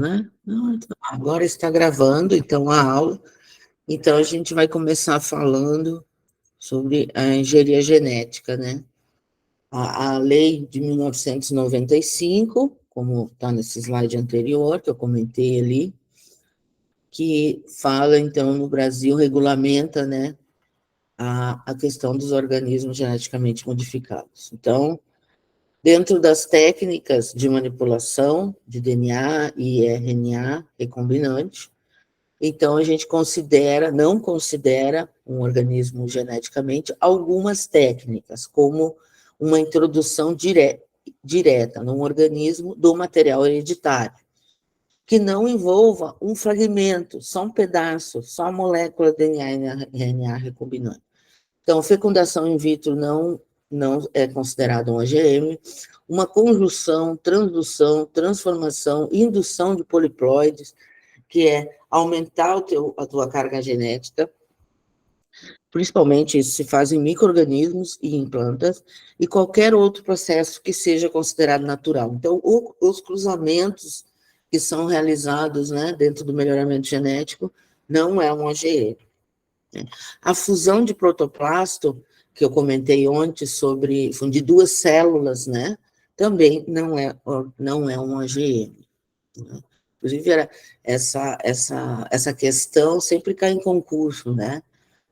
Não, agora está gravando, então, a aula. Então, a gente vai começar falando sobre a engenharia genética, né? A lei de 1995, como está nesse slide anterior, que eu comentei ali, que fala, então, no Brasil, regulamenta, né, a questão dos organismos geneticamente modificados. Então, dentro das técnicas de manipulação de DNA e RNA recombinante, então a gente não considera um organismo geneticamente algumas técnicas, como uma introdução direta num organismo do material hereditário, que não envolva um fragmento, só um pedaço, só a molécula DNA e RNA recombinante. Então, fecundação in vitro não é considerado um OGM, uma conjunção, transdução, transformação, indução de poliploides, que é aumentar a tua carga genética, principalmente isso se faz em micro-organismos e em plantas, e qualquer outro processo que seja considerado natural. Então, os cruzamentos que são realizados, né, dentro do melhoramento genético não é um OGM. A fusão de protoplasto, que eu comentei ontem sobre de duas células, né, também não é um OGM. Né? Inclusive, essa questão sempre cai em concurso, né?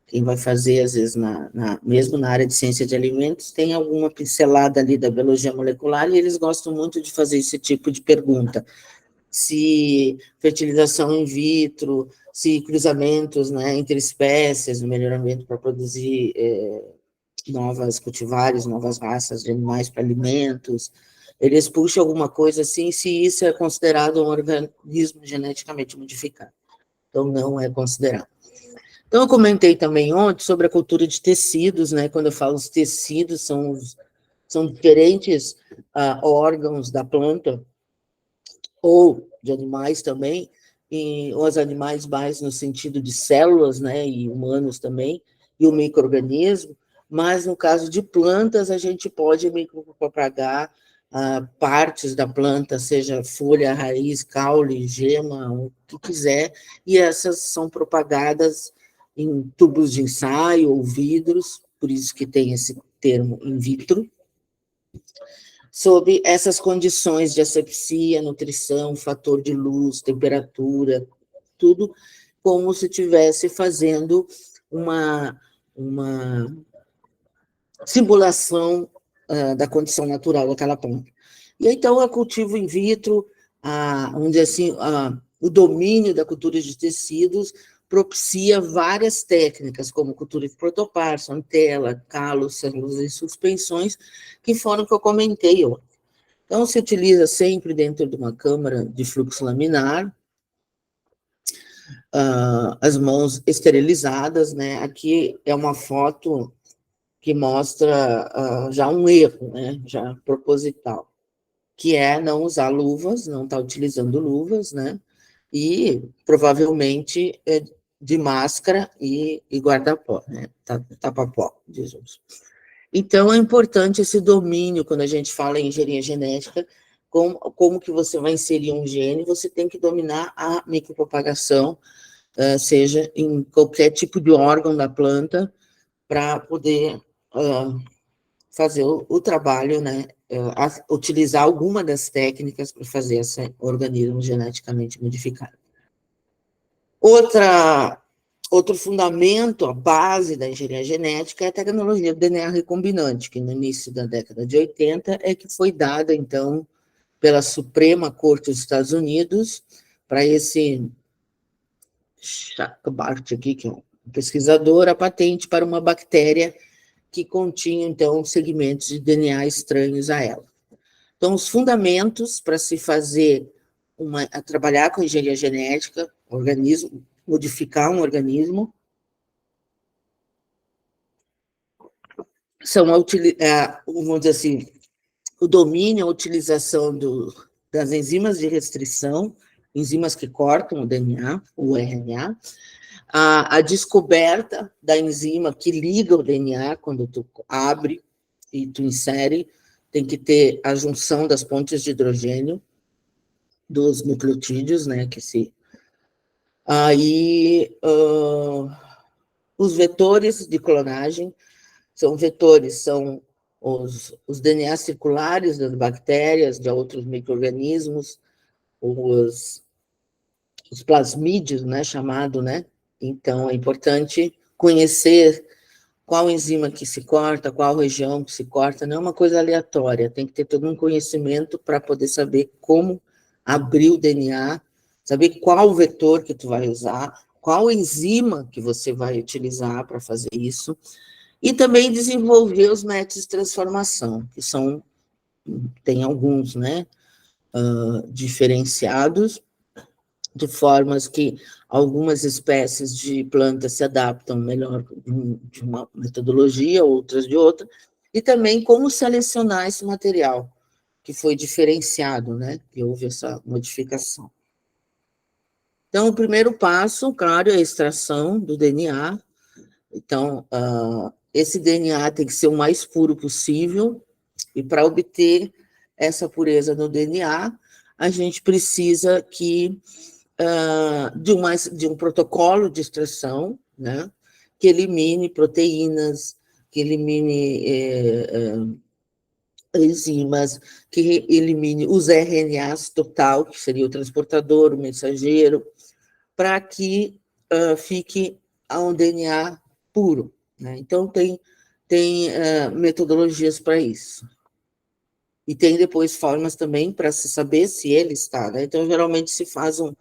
Quem vai fazer, às vezes, mesmo na área de ciência de alimentos, tem alguma pincelada ali da biologia molecular, e eles gostam muito de fazer esse tipo de pergunta. Se fertilização in vitro, se cruzamentos, né, entre espécies, o melhoramento para produzir novas cultivares, novas raças de animais para alimentos, eles puxam alguma coisa assim, se isso é considerado um organismo geneticamente modificado. Então, não é considerado. Então, eu comentei também ontem sobre a cultura de tecidos, né? Quando eu falo os tecidos, são diferentes órgãos da planta, ou de animais também, e os animais mais no sentido de células, né? E humanos também, e o micro-organismo, mas no caso de plantas, a gente pode micropropagar partes da planta, seja folha, raiz, caule, gema, o que quiser, e essas são propagadas em tubos de ensaio ou vidros, por isso que tem esse termo in vitro, sob essas condições de asepsia, nutrição, fator de luz, temperatura, tudo como se estivesse fazendo uma simulação da condição natural daquela planta. E então, a cultivo in vitro, vamos dizer assim, o domínio da cultura de tecidos propicia várias técnicas, como cultura de protoparso, antela, calo, células e suspensões, que foram que eu comentei ontem. Então, se utiliza sempre dentro de uma câmara de fluxo laminar, as mãos esterilizadas, né? Aqui é uma foto que mostra já um erro, né? Já proposital, que é não usar luvas, não estar utilizando luvas, né? E provavelmente de máscara e guarda-pó, né? Tapa-pó, dizemos. Então, é importante esse domínio, quando a gente fala em engenharia genética, como que você vai inserir um gene, você tem que dominar a micropropagação, seja em qualquer tipo de órgão da planta, para poder fazer o trabalho, né, utilizar alguma das técnicas para fazer esse organismo geneticamente modificado. Outro fundamento, a base da engenharia genética é a tecnologia do DNA recombinante, que no início da década de 80 é que foi dada, então, pela Suprema Corte dos Estados Unidos para esse Bart aqui, que é um pesquisador, a patente para uma bactéria que continha, então, segmentos de DNA estranhos a ela. Então, os fundamentos para se fazer trabalhar com engenharia genética, modificar um organismo, são, vamos dizer assim, o domínio, a utilização das enzimas de restrição, enzimas que cortam o DNA, o RNA, a descoberta da enzima que liga o DNA, quando tu abre e tu insere, tem que ter a junção das pontes de hidrogênio, dos nucleotídeos, né, que se... Aí, os vetores de clonagem são os DNA circulares das bactérias, de outros micro-organismos, os plasmídeos, né, chamado, né? Então, é importante conhecer qual enzima que se corta, qual região que se corta, não é uma coisa aleatória, tem que ter todo um conhecimento para poder saber como abrir o DNA, saber qual vetor que tu vai usar, qual enzima que você vai utilizar para fazer isso, e também desenvolver os métodos de transformação, que tem alguns, né, diferenciados, de formas que algumas espécies de plantas se adaptam melhor de uma metodologia, outras de outra, e também como selecionar esse material que foi diferenciado, né, que houve essa modificação. Então, o primeiro passo, claro, é a extração do DNA. Então, esse DNA tem que ser o mais puro possível, e para obter essa pureza no DNA, a gente precisa de um protocolo de extração, né, que elimine proteínas, que elimine enzimas, que elimine os RNAs total, que seria o transportador, o mensageiro, para que fique um DNA puro, né? Então, tem metodologias para isso. E tem depois formas também para se saber se ele está, né? Então, geralmente se faz um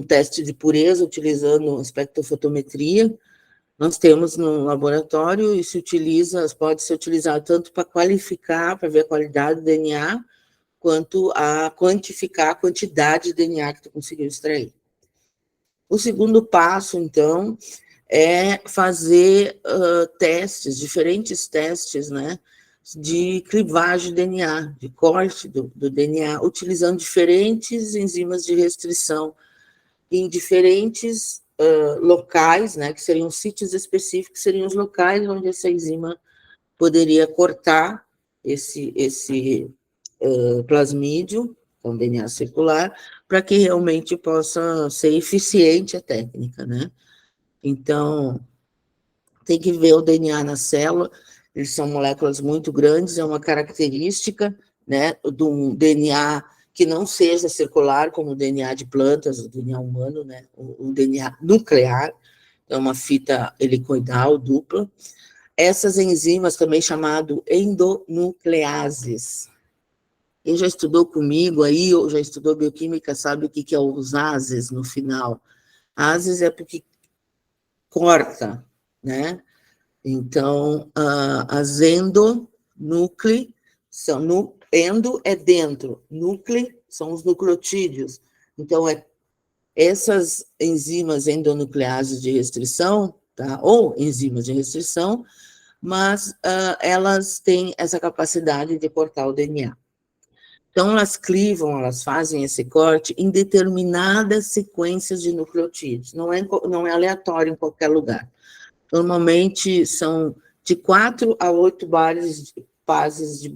teste de pureza utilizando espectrofotometria. Nós temos no laboratório e pode ser utilizado tanto para qualificar, para ver a qualidade do DNA, quanto a quantificar a quantidade de DNA que tu conseguiu extrair. O segundo passo, então, é fazer diferentes testes, né, de clivagem de DNA, de corte do DNA, utilizando diferentes enzimas de restrição em diferentes locais, né, que seriam sítios específicos, seriam os locais onde essa enzima poderia cortar esse plasmídio, com DNA circular, para que realmente possa ser eficiente a técnica, né? Então, tem que ver o DNA na célula, eles são moléculas muito grandes, é uma característica, né, de um DNA que não seja circular, como o DNA de plantas, o DNA humano, né, o DNA nuclear, é uma fita helicoidal dupla. Essas enzimas, também chamado endonucleases. Quem já estudou comigo aí, ou já estudou bioquímica, sabe o que é os ases no final. Ases é porque corta, né? Então, as endonúcleo são endo é dentro, núcleo são os nucleotídeos. Então, essas enzimas endonucleases de restrição, tá? Ou enzimas de restrição, mas elas têm essa capacidade de cortar o DNA. Então, elas fazem esse corte em determinadas sequências de nucleotídeos, não é aleatório em qualquer lugar. Normalmente são de 4 a 8 pares de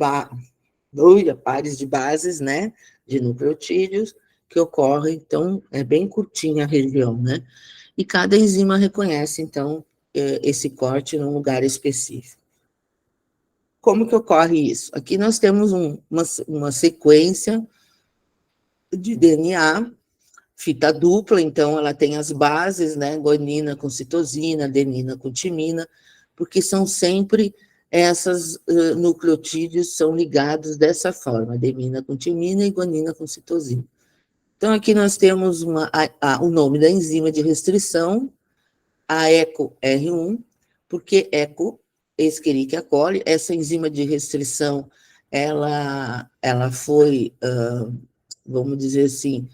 bases, né, de nucleotídeos que ocorrem, então é bem curtinha a região, né? E cada enzima reconhece, então, esse corte num lugar específico. Como que ocorre isso? Aqui nós temos uma sequência de DNA, fita dupla, então ela tem as bases, né, guanina com citosina, adenina com timina, porque são sempre essas nucleotídeos são ligados dessa forma, adenina com timina e guanina com citosina. Então, aqui nós temos o nome da enzima de restrição, a EcoR1, porque Eco, Escherichia coli, essa enzima de restrição, ela foi, vamos dizer assim,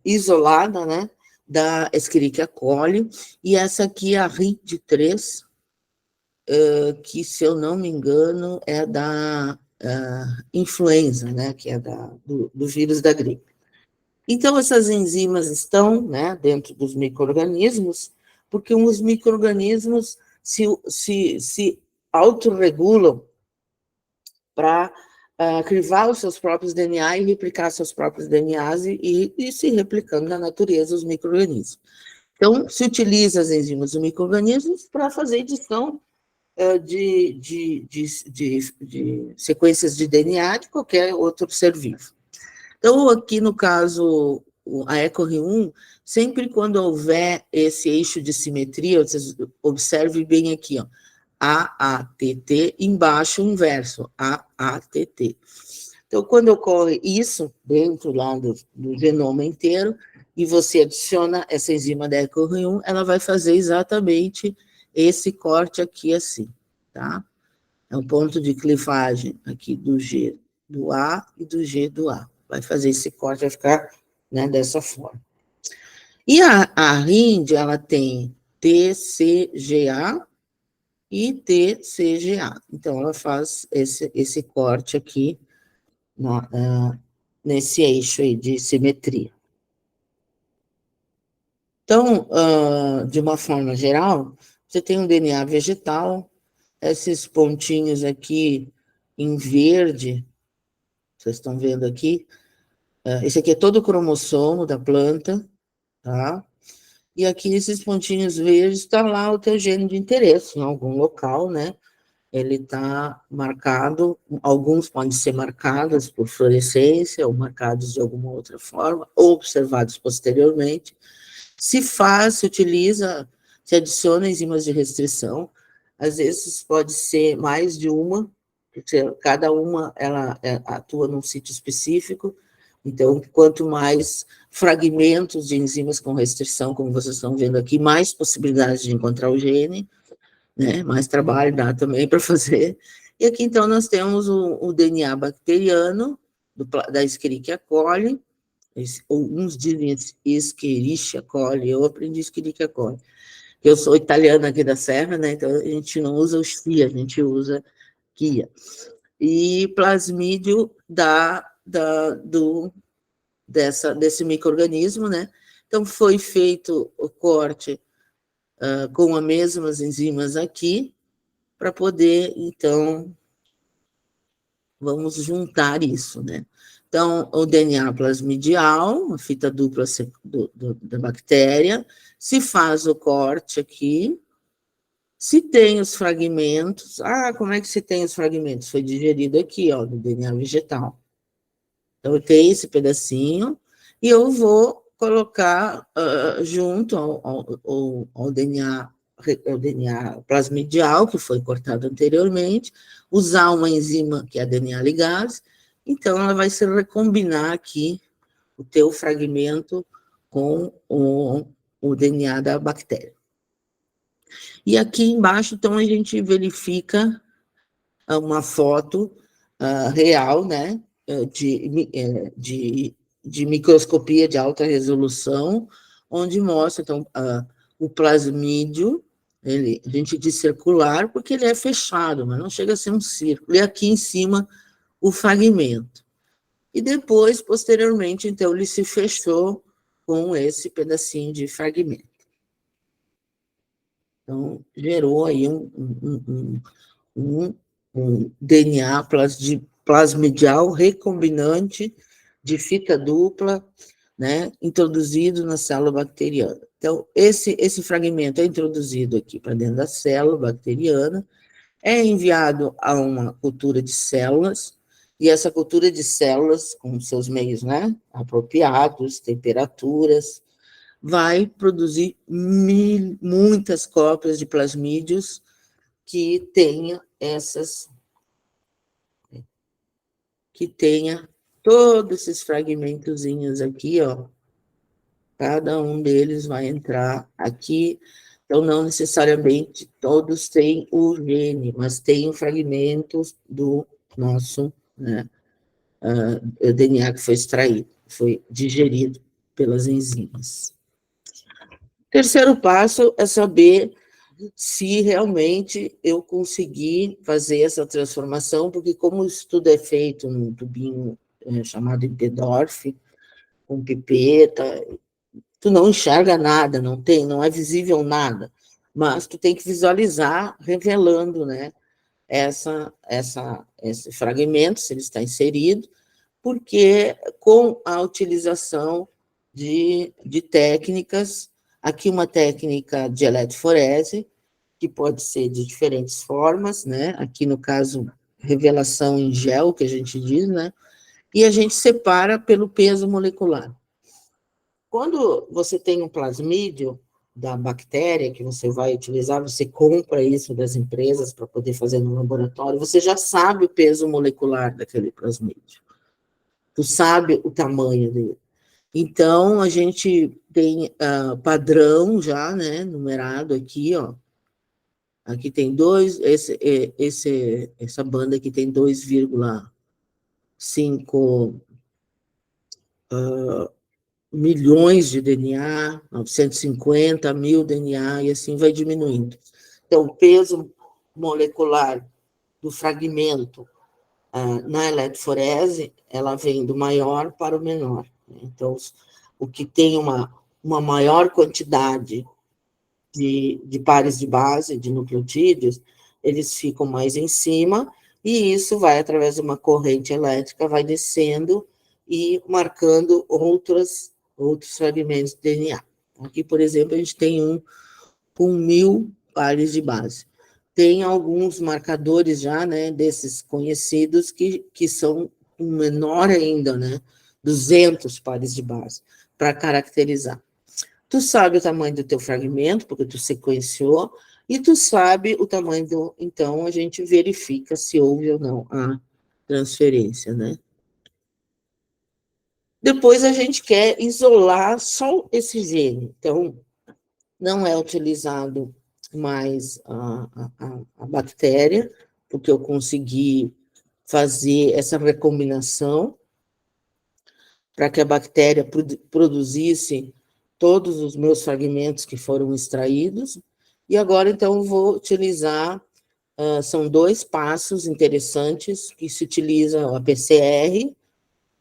isolada, né, da Escherichia coli, e essa aqui é a RID3, que, se eu não me engano, é da influenza, né, que é do vírus da gripe. Então, essas enzimas estão, né, dentro dos micro-organismos, porque os micro-organismos se autorregulam para crivar os seus próprios DNA e replicar seus próprios DNAs e se replicando na natureza os micro-organismos. Então, se utiliza as enzimas dos micro-organismos para fazer edição de sequências de DNA de qualquer outro ser vivo. Então, aqui no caso, a EcoR1, sempre quando houver esse eixo de simetria, vocês observem bem aqui, ó, AATT, embaixo o inverso, AATT. Então, quando ocorre isso dentro lá do genoma inteiro, e você adiciona essa enzima da EcoR1, ela vai fazer exatamente esse corte aqui assim, tá? É um ponto de clivagem aqui do G do A e do G do A. Vai fazer esse corte, vai ficar, né, dessa forma. E a RIND, ela tem TCGA e TCGA. Então, ela faz esse corte aqui nesse eixo aí de simetria. Então, de uma forma geral, você tem um DNA vegetal, esses pontinhos aqui em verde, vocês estão vendo aqui, esse aqui é todo o cromossomo da planta, tá? E aqui esses pontinhos verdes está lá o teu gene de interesse, em algum local, né? Ele está marcado, alguns podem ser marcados por fluorescência, ou marcados de alguma outra forma, ou observados posteriormente. Se utiliza, se adiciona enzimas de restrição, às vezes pode ser mais de uma, porque cada uma ela atua num sítio específico, então quanto mais fragmentos de enzimas com restrição, como vocês estão vendo aqui, mais possibilidades de encontrar o gene, né? Mais trabalho dá também para fazer. E aqui, então, nós temos o DNA bacteriano, da Escherichia coli, ou uns dizem Escherichia coli, eu aprendi Escherichia coli. Eu sou italiana aqui da Serra, né? Então a gente não usa os FIA, a gente usa Kia. E plasmídio desse micro-organismo, né? Então foi feito o corte com as mesmas enzimas aqui, para poder, então, vamos juntar isso, né? Então, o DNA plasmidial, a fita dupla da bactéria, se faz o corte aqui, se tem os fragmentos, como é que se tem os fragmentos? Foi digerido aqui, ó, no DNA vegetal. Então, eu tenho esse pedacinho, e eu vou colocar junto ao DNA, o DNA plasmidial, que foi cortado anteriormente, usar uma enzima que é a DNA ligase, então ela vai se recombinar aqui o teu fragmento com o DNA da bactéria. E aqui embaixo, então, a gente verifica uma foto real, né, de microscopia de alta resolução, onde mostra, então, o plasmídio, a gente diz circular, porque ele é fechado, mas não chega a ser um círculo, e aqui em cima o fragmento. E depois, posteriormente, então, ele se fechou com esse pedacinho de fragmento. Então, gerou aí um DNA plasmidial recombinante de fita dupla, né, introduzido na célula bacteriana. Então, esse fragmento é introduzido aqui para dentro da célula bacteriana, é enviado a uma cultura de células, e essa cultura de células, com seus meios, né, apropriados, temperaturas, vai produzir muitas cópias de plasmídios que tenha todos esses fragmentozinhos aqui, ó. Cada um deles vai entrar aqui. Então, não necessariamente todos têm o gene, mas tem fragmentos do nosso, né, DNA que foi extraído, foi digerido pelas enzimas. Terceiro passo é saber se realmente eu conseguir fazer essa transformação, porque como isso tudo é feito num tubinho chamado Impedorf, com pipeta, tu não enxerga nada, não é visível nada, mas tu tem que visualizar revelando, né, esse fragmento, se ele está inserido, porque com a utilização de técnicas, aqui uma técnica de eletroforese, que pode ser de diferentes formas, né? Aqui no caso, revelação em gel, que a gente diz, né? E a gente separa pelo peso molecular. Quando você tem um plasmídio da bactéria que você vai utilizar, você compra isso das empresas para poder fazer no laboratório, você já sabe o peso molecular daquele plasmídio. Tu sabe o tamanho dele. Então, a gente tem padrão já, né, numerado aqui, ó. Aqui tem essa banda aqui tem 2,5 milhões de DNA, 950 mil DNA, e assim vai diminuindo. Então, o peso molecular do fragmento na eletroforese, ela vem do maior para o menor. Então, o que tem uma maior quantidade de pares de base, de nucleotídeos, eles ficam mais em cima, e isso vai, através de uma corrente elétrica, vai descendo e marcando outros fragmentos de DNA. Aqui, por exemplo, a gente tem um com 1.000 pares de base. Tem alguns marcadores já, né, desses conhecidos que são um menor ainda, né, 200 pares de base, para caracterizar. Tu sabe o tamanho do teu fragmento, porque tu sequenciou, e tu sabe o tamanho do... Então, a gente verifica se houve ou não a transferência, né? Depois, a gente quer isolar só esse gene. Então, não é utilizado mais a bactéria, porque eu consegui fazer essa recombinação para que a bactéria produzisse todos os meus fragmentos que foram extraídos, e agora, então, vou utilizar, são 2 passos interessantes que se utiliza a PCR,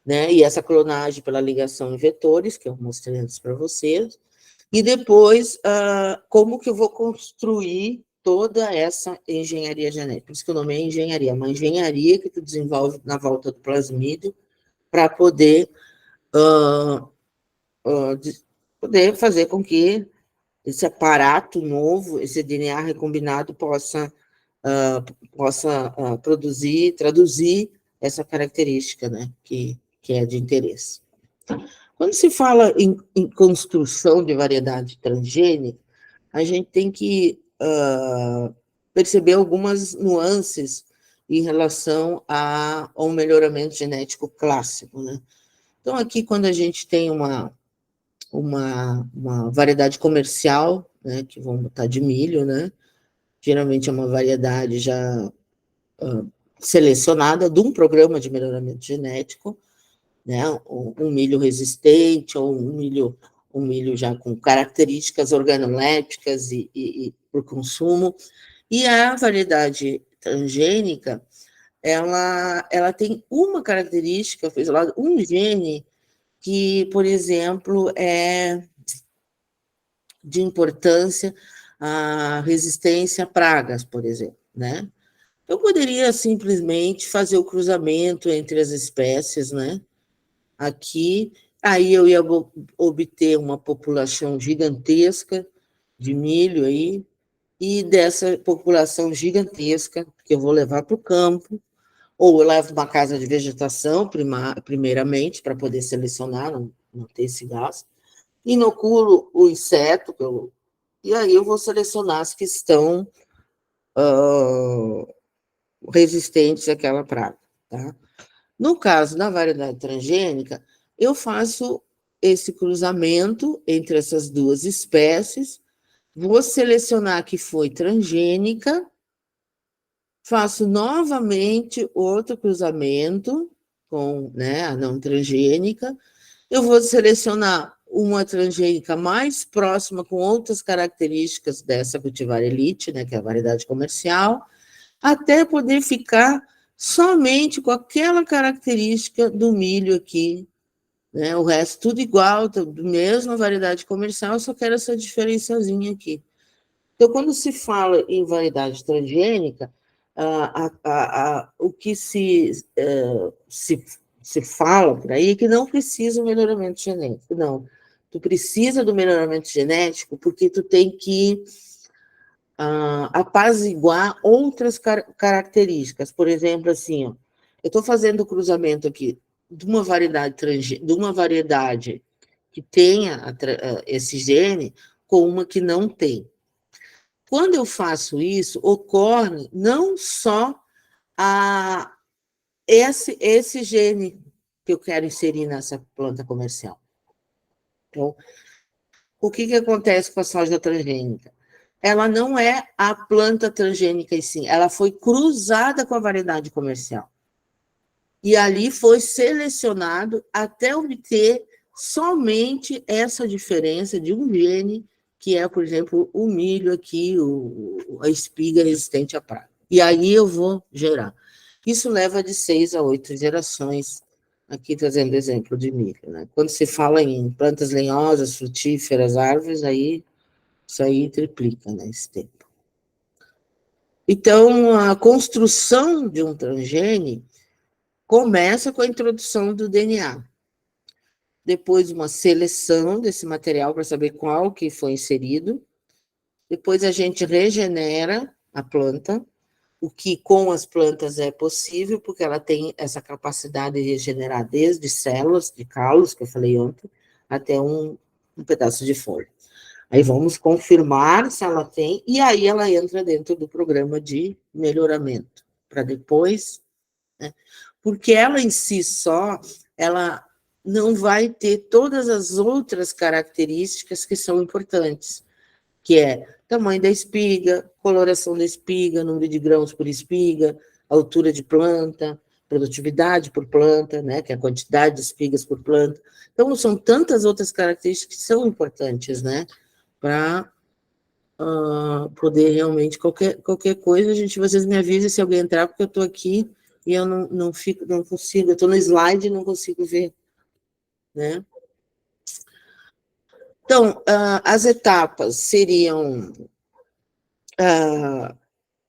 né, e essa clonagem pela ligação em vetores, que eu mostrei antes para vocês, e depois, como que eu vou construir toda essa engenharia genética. Por isso que o nome é engenharia, uma engenharia que tu desenvolve na volta do plasmídio para poder fazer com que esse aparato novo, esse DNA recombinado, possa produzir, traduzir essa característica, né, que é de interesse. Quando se fala em construção de variedade transgênica, a gente tem que perceber algumas nuances em relação ao melhoramento genético clássico, né? Então, aqui, quando a gente tem uma variedade comercial, né, que vamos botar de milho, né? Geralmente é uma variedade já selecionada de um programa de melhoramento genético, né? Um milho resistente ou um milho já com características organolépticas e por consumo. E a variedade transgênica, ela tem uma característica, um gene que, por exemplo, é de importância a resistência a pragas, por exemplo, né? Eu poderia simplesmente fazer o cruzamento entre as espécies, né? Aqui, aí eu ia obter uma população gigantesca de milho aí, e dessa população gigantesca que eu vou levar para o campo, ou eu levo uma casa de vegetação, primeiramente, para poder selecionar, não ter esse gasto, inoculo o inseto, e aí eu vou selecionar as que estão resistentes àquela praga, tá? No caso da variedade transgênica, eu faço esse cruzamento entre essas duas espécies, vou selecionar a que foi transgênica, faço novamente outro cruzamento com, né, a não transgênica, eu vou selecionar uma transgênica mais próxima, com outras características dessa cultivar elite, né, que é a variedade comercial, até poder ficar somente com aquela característica do milho aqui, né, o resto tudo igual, mesma variedade comercial, só quero essa diferençazinha aqui. Então, quando se fala em variedade transgênica, o que se fala por aí é que não precisa o melhoramento genético, não. Tu precisa do melhoramento genético porque tu tem que apaziguar outras características. Por exemplo, assim, ó, eu estou fazendo o cruzamento aqui de uma variedade que tenha esse gene com uma que não tem. Quando eu faço isso, ocorre não só esse gene que eu quero inserir nessa planta comercial. Então, o que acontece com a soja transgênica? Ela não é a planta transgênica em si, ela foi cruzada com a variedade comercial. E ali foi selecionado até obter somente essa diferença de um gene, que é, por exemplo, o milho aqui, a espiga resistente à praga. E aí eu vou gerar. Isso leva de 6 a 8 gerações, aqui trazendo exemplo de milho. Né? Quando se fala em plantas lenhosas, frutíferas, árvores, aí isso aí triplica, né, esse tempo. Então, a construção de um transgene começa com a introdução do DNA. Depois, uma seleção desse material para saber qual que foi inserido. Depois, a gente regenera a planta, o que com as plantas é possível, porque ela tem essa capacidade de regenerar desde células de calos, que eu falei ontem, até um pedaço de folha. Aí vamos confirmar se ela tem, e aí ela entra dentro do programa de melhoramento, para depois, né? Porque ela em si só, ela não vai ter todas as outras características que são importantes, que é tamanho da espiga, coloração da espiga, número de grãos por espiga, altura de planta, produtividade por planta, né, que é a quantidade de espigas por planta. Então, são tantas outras características que são importantes, né, para poder realmente, qualquer coisa, vocês me avisem se alguém entrar, porque eu estou aqui e eu não consigo, eu estou no slide e não consigo ver, né? Então, as etapas seriam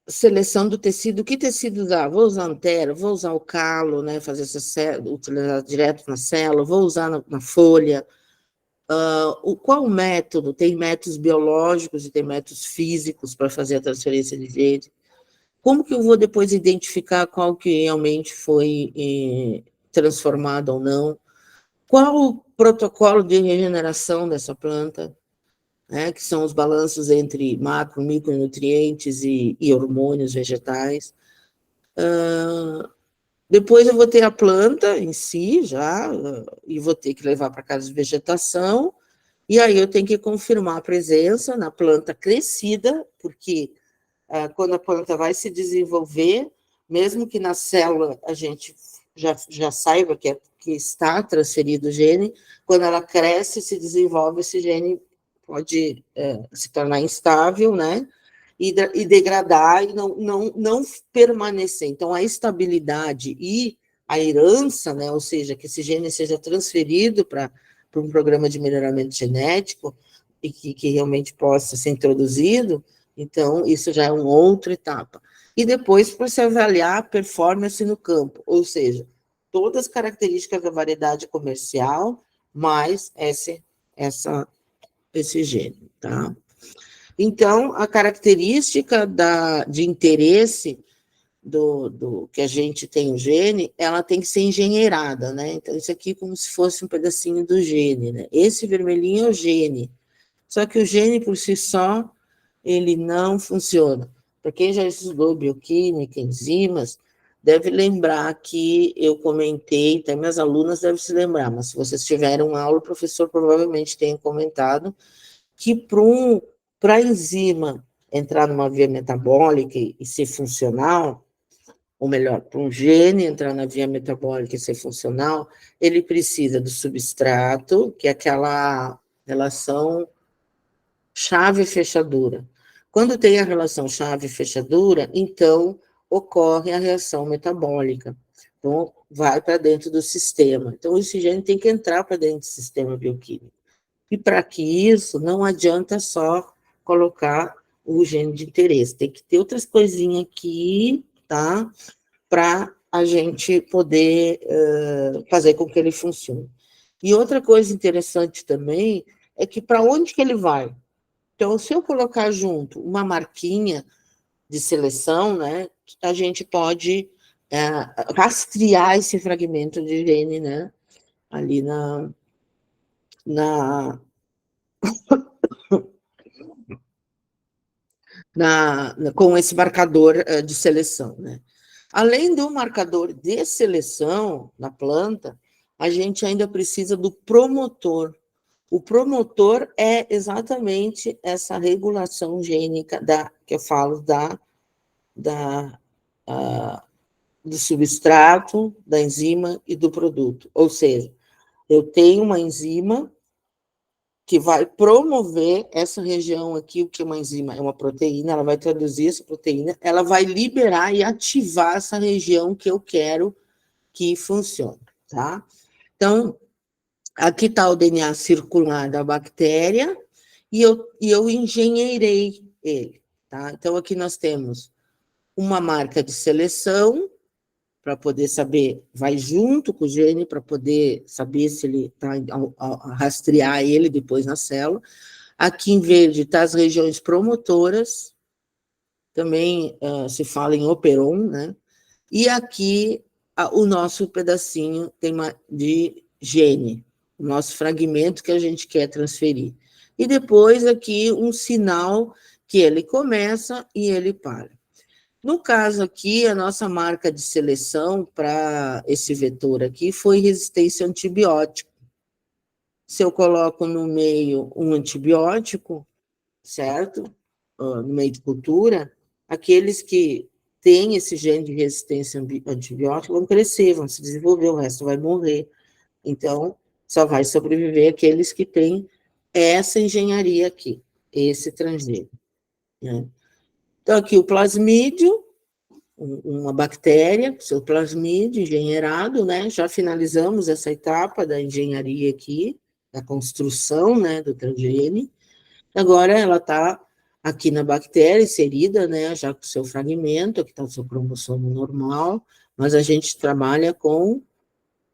seleção do tecido. Que tecido usar? Vou usar antero, vou usar o calo, né? Fazer utilizar direto na célula, vou usar na folha. Qual método? Tem métodos biológicos e tem métodos físicos para fazer a transferência de gene. Como que eu vou depois identificar qual que realmente foi transformado ou não? Qual o protocolo de regeneração dessa planta? Né, que são os balanços entre macro, micronutrientes e hormônios vegetais. Depois eu vou ter a planta em si já, e vou ter que levar para casa de vegetação, e aí eu tenho que confirmar a presença na planta crescida, porque quando a planta vai se desenvolver, mesmo que na célula a gente já saiba que está transferido o gene, quando ela cresce e se desenvolve, esse gene pode se tornar instável, né? E degradar e não permanecer. Então, a estabilidade e a herança, né? Ou seja, que esse gene seja transferido para um programa de melhoramento genético e que realmente possa ser introduzido, então, isso já é uma outra etapa. E depois, para se avaliar a performance no campo, ou seja, todas as características da variedade comercial, mais esse gene, tá? Então, a característica de interesse do que a gente tem o gene, ela tem que ser engenheirada, né? Então, isso aqui é como se fosse um pedacinho do gene, né? Esse vermelhinho é o gene. Só que o gene, por si só, ele não funciona. Para quem já estudou bioquímica, enzimas, deve lembrar que eu comentei, até minhas alunas devem se lembrar, mas se vocês tiveram aula, o professor provavelmente tenha comentado que para a enzima entrar numa via metabólica e ser funcional, ou melhor, para um gene entrar na via metabólica e ser funcional, ele precisa do substrato, que é aquela relação chave-fechadura. Quando tem a relação chave-fechadura, então ocorre a reação metabólica. Então, vai para dentro do sistema. Então, esse gene tem que entrar para dentro do sistema bioquímico. E para que isso, não adianta só colocar o gene de interesse, tem que ter outras coisinhas aqui tá? Para a gente poder fazer com que ele funcione. E outra coisa interessante também é que para onde que ele vai? Então, se eu colocar junto uma marquinha de seleção, né, a gente pode rastrear esse fragmento de gene, né, ali na, com esse marcador de seleção, né. Além do marcador de seleção na planta, a gente ainda precisa do promotor. O promotor é exatamente essa regulação gênica que eu falo da, do substrato, da enzima e do produto. Ou seja, eu tenho uma enzima que vai promover essa região aqui, o que é uma enzima? É uma proteína, ela vai traduzir essa proteína, ela vai liberar e ativar essa região que eu quero que funcione, tá? Então, aqui está o DNA circular da bactéria e eu engenheirei ele, tá? Então, aqui nós temos uma marca de seleção, para poder saber, vai junto com o gene para poder saber se ele está, rastrear ele depois na célula. Aqui em verde está as regiões promotoras, também se fala em operon, né? E aqui o nosso pedacinho tem de gene, o nosso fragmento que a gente quer transferir. E depois aqui um sinal que ele começa e ele para. No caso aqui, a nossa marca de seleção para esse vetor aqui foi resistência a antibiótico. Se eu coloco no meio um antibiótico, certo? No meio de cultura, aqueles que têm esse gene de resistência a antibiótico vão crescer, vão se desenvolver, o resto vai morrer. Então, só vai sobreviver aqueles que têm essa engenharia aqui, esse transgênio, né? Então, aqui o plasmídio, uma bactéria, seu plasmídio engenheirado, né? Já finalizamos essa etapa da engenharia aqui, da construção, né, do transgene. Agora ela está aqui na bactéria, inserida, né, já com o seu fragmento, aqui está o seu cromossomo normal, mas a gente trabalha com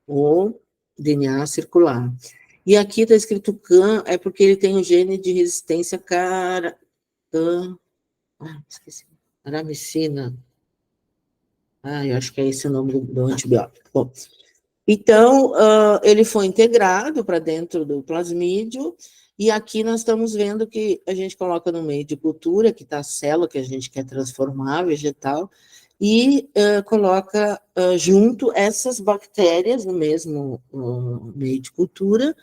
o DNA circular. E aqui está escrito CAM, é porque ele tem o gene de resistência esqueci, aramicina. Eu acho que é esse o nome do antibiótico. Bom, então, ele foi integrado para dentro do plasmídio, e aqui nós estamos vendo que a gente coloca no meio de cultura, que está a célula que a gente quer transformar, vegetal, e coloca junto essas bactérias no mesmo meio de cultura,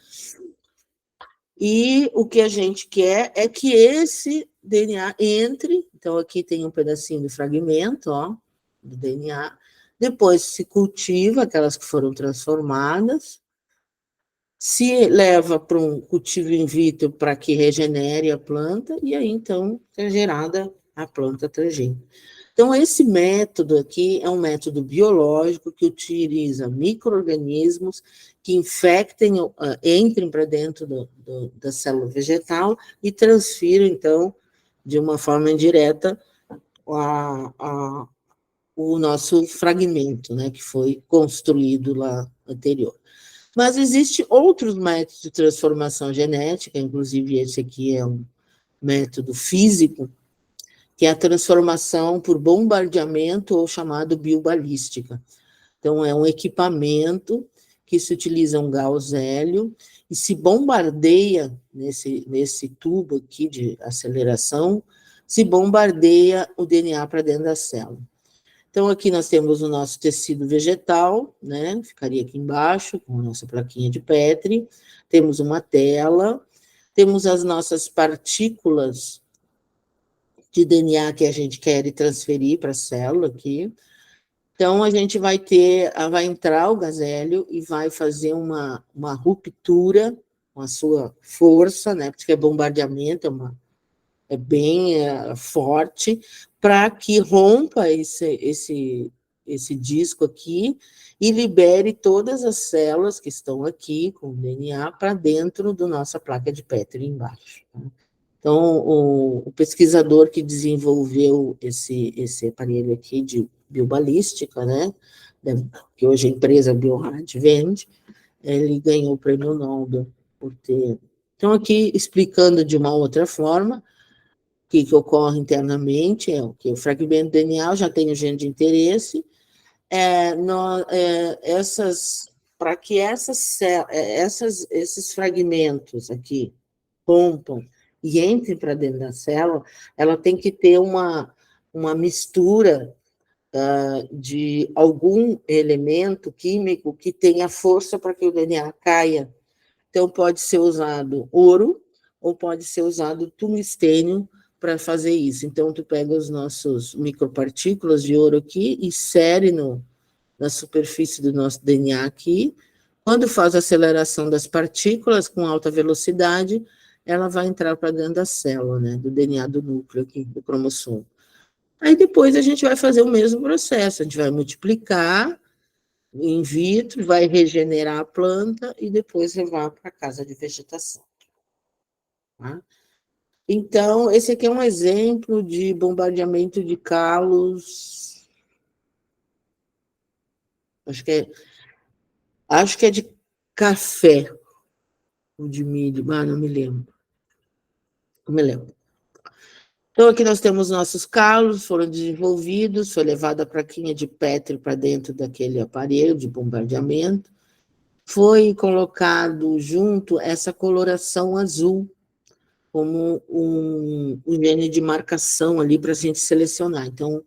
e o que a gente quer é que esse DNA entre, então aqui tem um pedacinho do fragmento, ó, do DNA, depois se cultiva aquelas que foram transformadas, se leva para um cultivo in vitro para que regenere a planta, e aí então é gerada a planta transgênica. Então, esse método aqui é um método biológico que utiliza micro-organismos que infectem, entrem para dentro da célula vegetal e transfiram, então, de uma forma indireta, o nosso fragmento, né, que foi construído lá anterior. Mas existem outros métodos de transformação genética, inclusive esse aqui é um método físico, que é a transformação por bombardeamento ou chamado biobalística. Então, é um equipamento que se utiliza um gás hélio e se bombardeia nesse tubo aqui de aceleração, se bombardeia o DNA para dentro da célula. Então, aqui nós temos o nosso tecido vegetal, né? Ficaria aqui embaixo, com a nossa plaquinha de Petri. Temos uma tela, temos as nossas partículas de DNA que a gente quer transferir para a célula aqui. Então, a gente vai entrar o gazélio e vai fazer uma ruptura com a sua força, né? Porque é bombardeamento, é bem forte, para que rompa esse disco aqui e libere todas as células que estão aqui com o DNA para dentro da nossa placa de Petri embaixo. Então, o pesquisador que desenvolveu esse aparelho aqui de biobalística, né, que hoje a empresa Biohard vende, ele ganhou o prêmio Nobel por ter. Então, aqui, explicando de uma outra forma, o que ocorre internamente é o que o fragmento DNA já tem o gene de interesse, para que esses fragmentos aqui rompam e entrem para dentro da célula, ela tem que ter uma mistura de algum elemento químico que tenha força para que o DNA caia. Então, pode ser usado ouro ou pode ser usado tungstênio para fazer isso. Então, tu pega os nossos micropartículas de ouro aqui, insere na superfície do nosso DNA aqui. Quando faz a aceleração das partículas com alta velocidade, ela vai entrar para dentro da célula, né, do DNA do núcleo aqui, do cromossomo. Aí depois a gente vai fazer o mesmo processo, a gente vai multiplicar in vitro, vai regenerar a planta e depois levar para a casa de vegetação. Tá? Então, esse aqui é um exemplo de bombardeamento de calos. Acho que é de café, ou de milho, não me lembro. Não me lembro. Então, aqui nós temos nossos calos, foram desenvolvidos, foi levada a plaquinha de Petri para dentro daquele aparelho de bombardeamento, foi colocado junto essa coloração azul, como um gene de marcação ali para a gente selecionar. Então,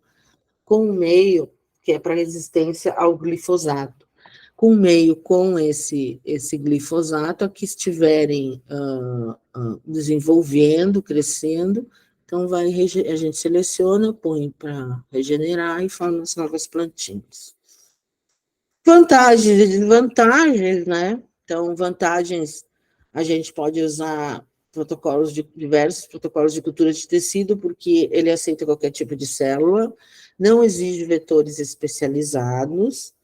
com o meio, que é para resistência ao glifosato, com o meio com esse glifosato, que estiverem desenvolvendo, crescendo, então a gente seleciona, põe para regenerar e forma as novas plantinhas. Vantagens e desvantagens, né? Então, vantagens, a gente pode usar diversos protocolos de cultura de tecido, porque ele aceita qualquer tipo de célula, não exige vetores especializados.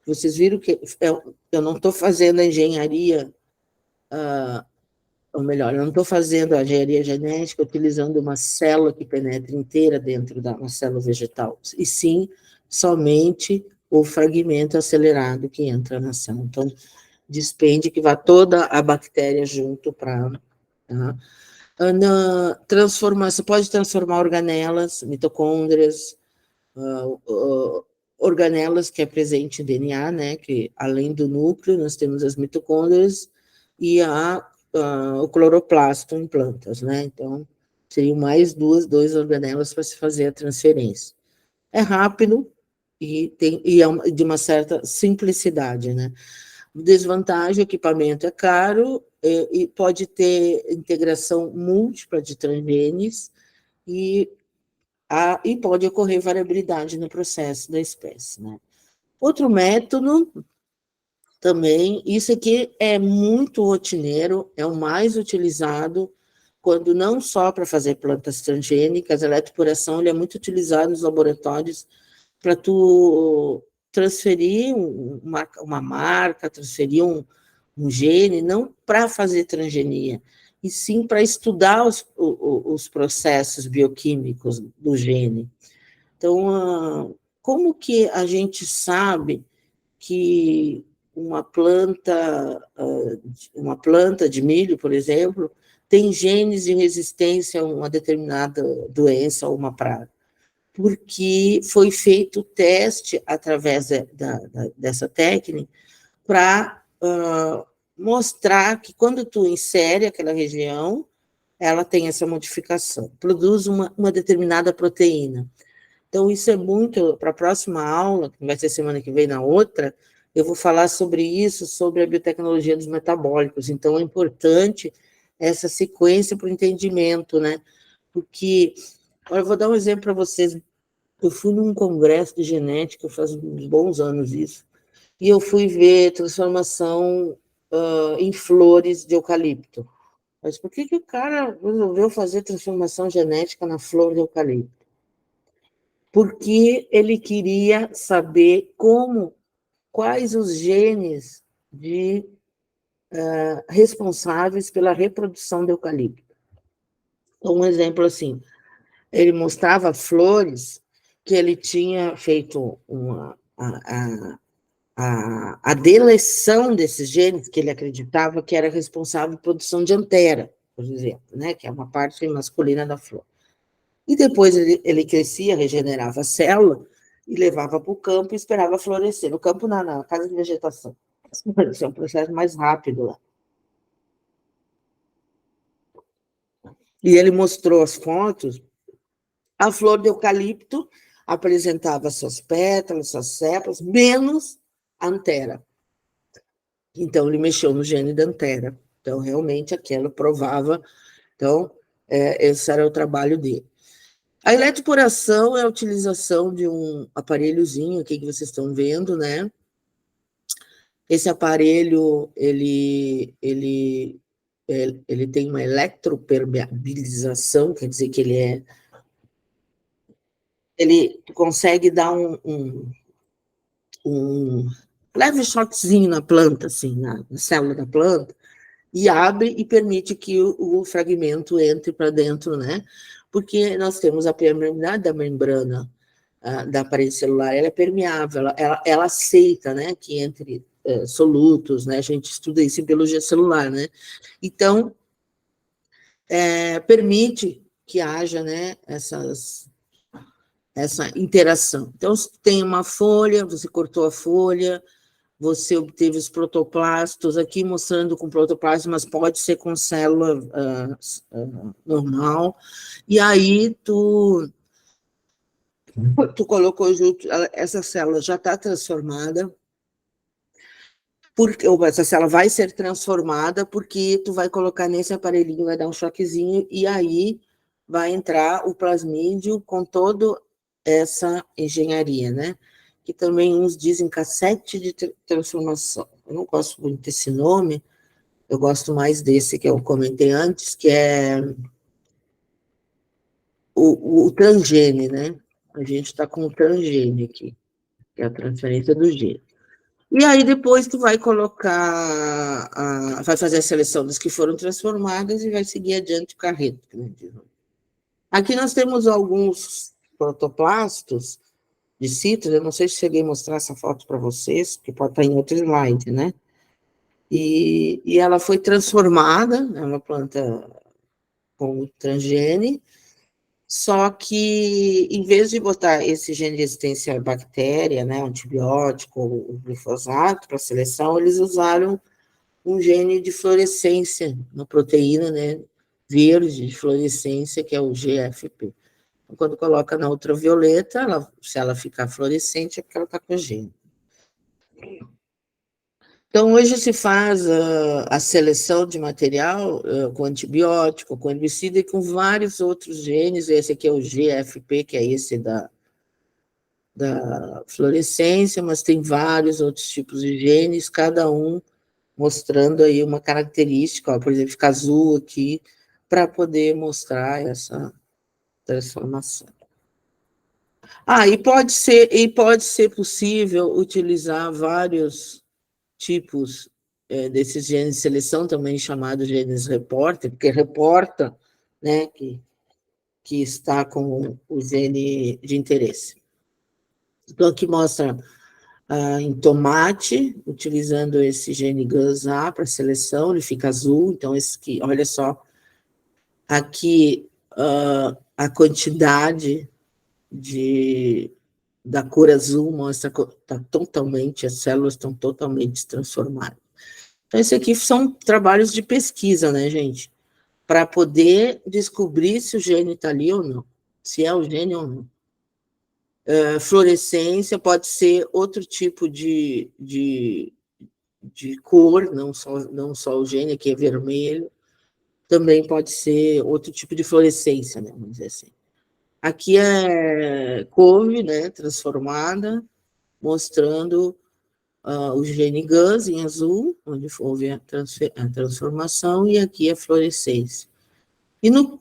Vocês viram que eu não estou fazendo a engenharia, ou melhor, eu não estou fazendo a engenharia genética utilizando uma célula que penetra inteira dentro da uma célula vegetal, e sim somente o fragmento acelerado que entra na célula. Então, despende que vá toda a bactéria junto para... Tá? Na transformação, pode transformar organelas, mitocôndrias, organelas que é presente em DNA, né, que além do núcleo, nós temos as mitocôndrias e o cloroplasto em plantas, né, então seriam mais dois organelas para se fazer a transferência. É rápido e é de uma certa simplicidade, né. Desvantagem, o equipamento é caro e pode ter integração múltipla de transgenes e pode ocorrer variabilidade no processo da espécie, né? Outro método também, isso aqui é muito rotineiro, é o mais utilizado quando não só para fazer plantas transgênicas, a eletroporação ele é muito utilizado nos laboratórios para tu transferir uma marca, transferir um gene, não para fazer transgenia, e sim para estudar os processos bioquímicos do gene. Então, como que a gente sabe que uma planta de milho, por exemplo, tem genes de resistência a uma determinada doença ou uma praga? Porque foi feito teste através dessa técnica para mostrar que quando tu insere aquela região, ela tem essa modificação, produz uma determinada proteína. Então, isso é muito, para a próxima aula, que vai ser semana que vem na outra, eu vou falar sobre isso, sobre a biotecnologia dos metabólicos. Então, é importante essa sequência para o entendimento, né? Porque, eu vou dar um exemplo para vocês. Eu fui num congresso de genética, faz uns bons anos isso, e eu fui ver transformação em flores de eucalipto. Mas por que o cara resolveu fazer transformação genética na flor de eucalipto? Porque ele queria saber quais os genes responsáveis pela reprodução do eucalipto. Um exemplo assim, ele mostrava flores que ele tinha feito a deleção desses genes que ele acreditava que era responsável por produção de antera, por exemplo, né, que é uma parte masculina da flor. E depois ele crescia, regenerava a célula e levava para o campo e esperava florescer. No campo, na casa de vegetação. Isso é um processo mais rápido lá. E ele mostrou as fotos. A flor de eucalipto apresentava suas pétalas, suas sépalas, menos a antera. Então, ele mexeu no gene da antera. Então, realmente, aquilo provava. Então, esse era o trabalho dele. A eletroporação é a utilização de um aparelhozinho aqui que vocês estão vendo, né? Esse aparelho, ele tem uma eletropermeabilização, quer dizer que ele consegue dar um leve choquezinho na planta, assim, na célula da planta, e abre e permite que o fragmento entre para dentro, né? Porque nós temos a permeabilidade da membrana da parede celular, ela é permeável, ela aceita, né, que entre solutos, né? A gente estuda isso em biologia celular, né? Então, permite que haja, né, essa interação. Então, se tem uma folha, você cortou a folha, você obteve os protoplastos, aqui mostrando com protoplastos, mas pode ser com célula normal, e aí tu colocou junto, essa célula já está transformada, porque essa célula vai ser transformada porque tu vai colocar nesse aparelhinho, vai dar um choquezinho, e aí vai entrar o plasmídio com toda essa engenharia, né? Que também uns dizem cassete de transformação. Eu não gosto muito desse nome, eu gosto mais desse que eu comentei antes, que é o transgene, né? A gente está com o transgene aqui, que é a transferência do gene. E aí depois tu vai colocar, vai fazer a seleção das que foram transformadas e vai seguir adiante o carreto. Aqui nós temos alguns protoplastos de citros, eu não sei se cheguei a mostrar essa foto para vocês, que pode estar em outro slide, né? E ela foi transformada, é uma planta com transgene, só que, em vez de botar esse gene de resistência à bactéria, né, antibiótico, o glifosato para seleção, eles usaram um gene de fluorescência, uma proteína, né, verde de fluorescência, que é o GFP. Então, quando coloca na ultravioleta, se ela ficar fluorescente, é porque ela está com gene. Então, hoje se faz a seleção de material com antibiótico, com herbicida e com vários outros genes. Esse aqui é o GFP, que é esse da fluorescência, mas tem vários outros tipos de genes, cada um mostrando aí uma característica, ó, por exemplo, fica azul aqui, para poder mostrar essa transformação. Pode ser possível utilizar vários tipos desses genes de seleção, também chamados genes reporter, porque reporta, né, que está com o gene de interesse. Então, aqui mostra em tomate, utilizando esse gene GANSA para seleção, ele fica azul, então esse aqui, olha só, aqui a quantidade da cor azul mostra que tá totalmente, as células estão totalmente transformadas. Então, esse aqui são trabalhos de pesquisa, né, gente? Para poder descobrir se o gene está ali ou não, se é o gene ou não. Fluorescência pode ser outro tipo de cor, não só o gene, que é vermelho, também pode ser outro tipo de fluorescência, né, vamos dizer assim. Aqui é couve, né, transformada, mostrando o gene GANS em azul, onde houve a transformação, e aqui a fluorescência. E no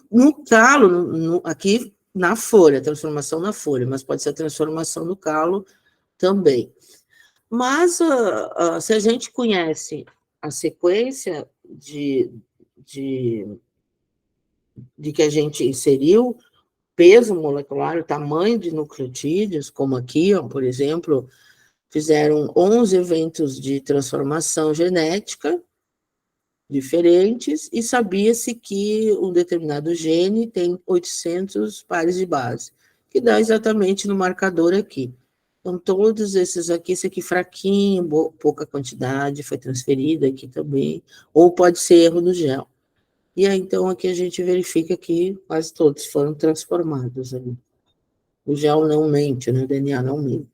calo, aqui na folha, transformação na folha, mas pode ser a transformação no calo também. Mas se a gente conhece a sequência de que a gente inseriu, peso molecular, o tamanho de nucleotídeos, como aqui, ó, por exemplo, fizeram 11 eventos de transformação genética diferentes e sabia-se que um determinado gene tem 800 pares de base, que dá exatamente no marcador aqui. Então, todos esses aqui, esse aqui fraquinho, pouca quantidade, foi transferido aqui também, ou pode ser erro no gel. E aí, então, aqui a gente verifica que quase todos foram transformados ali. O gel não mente, né? O DNA não mente.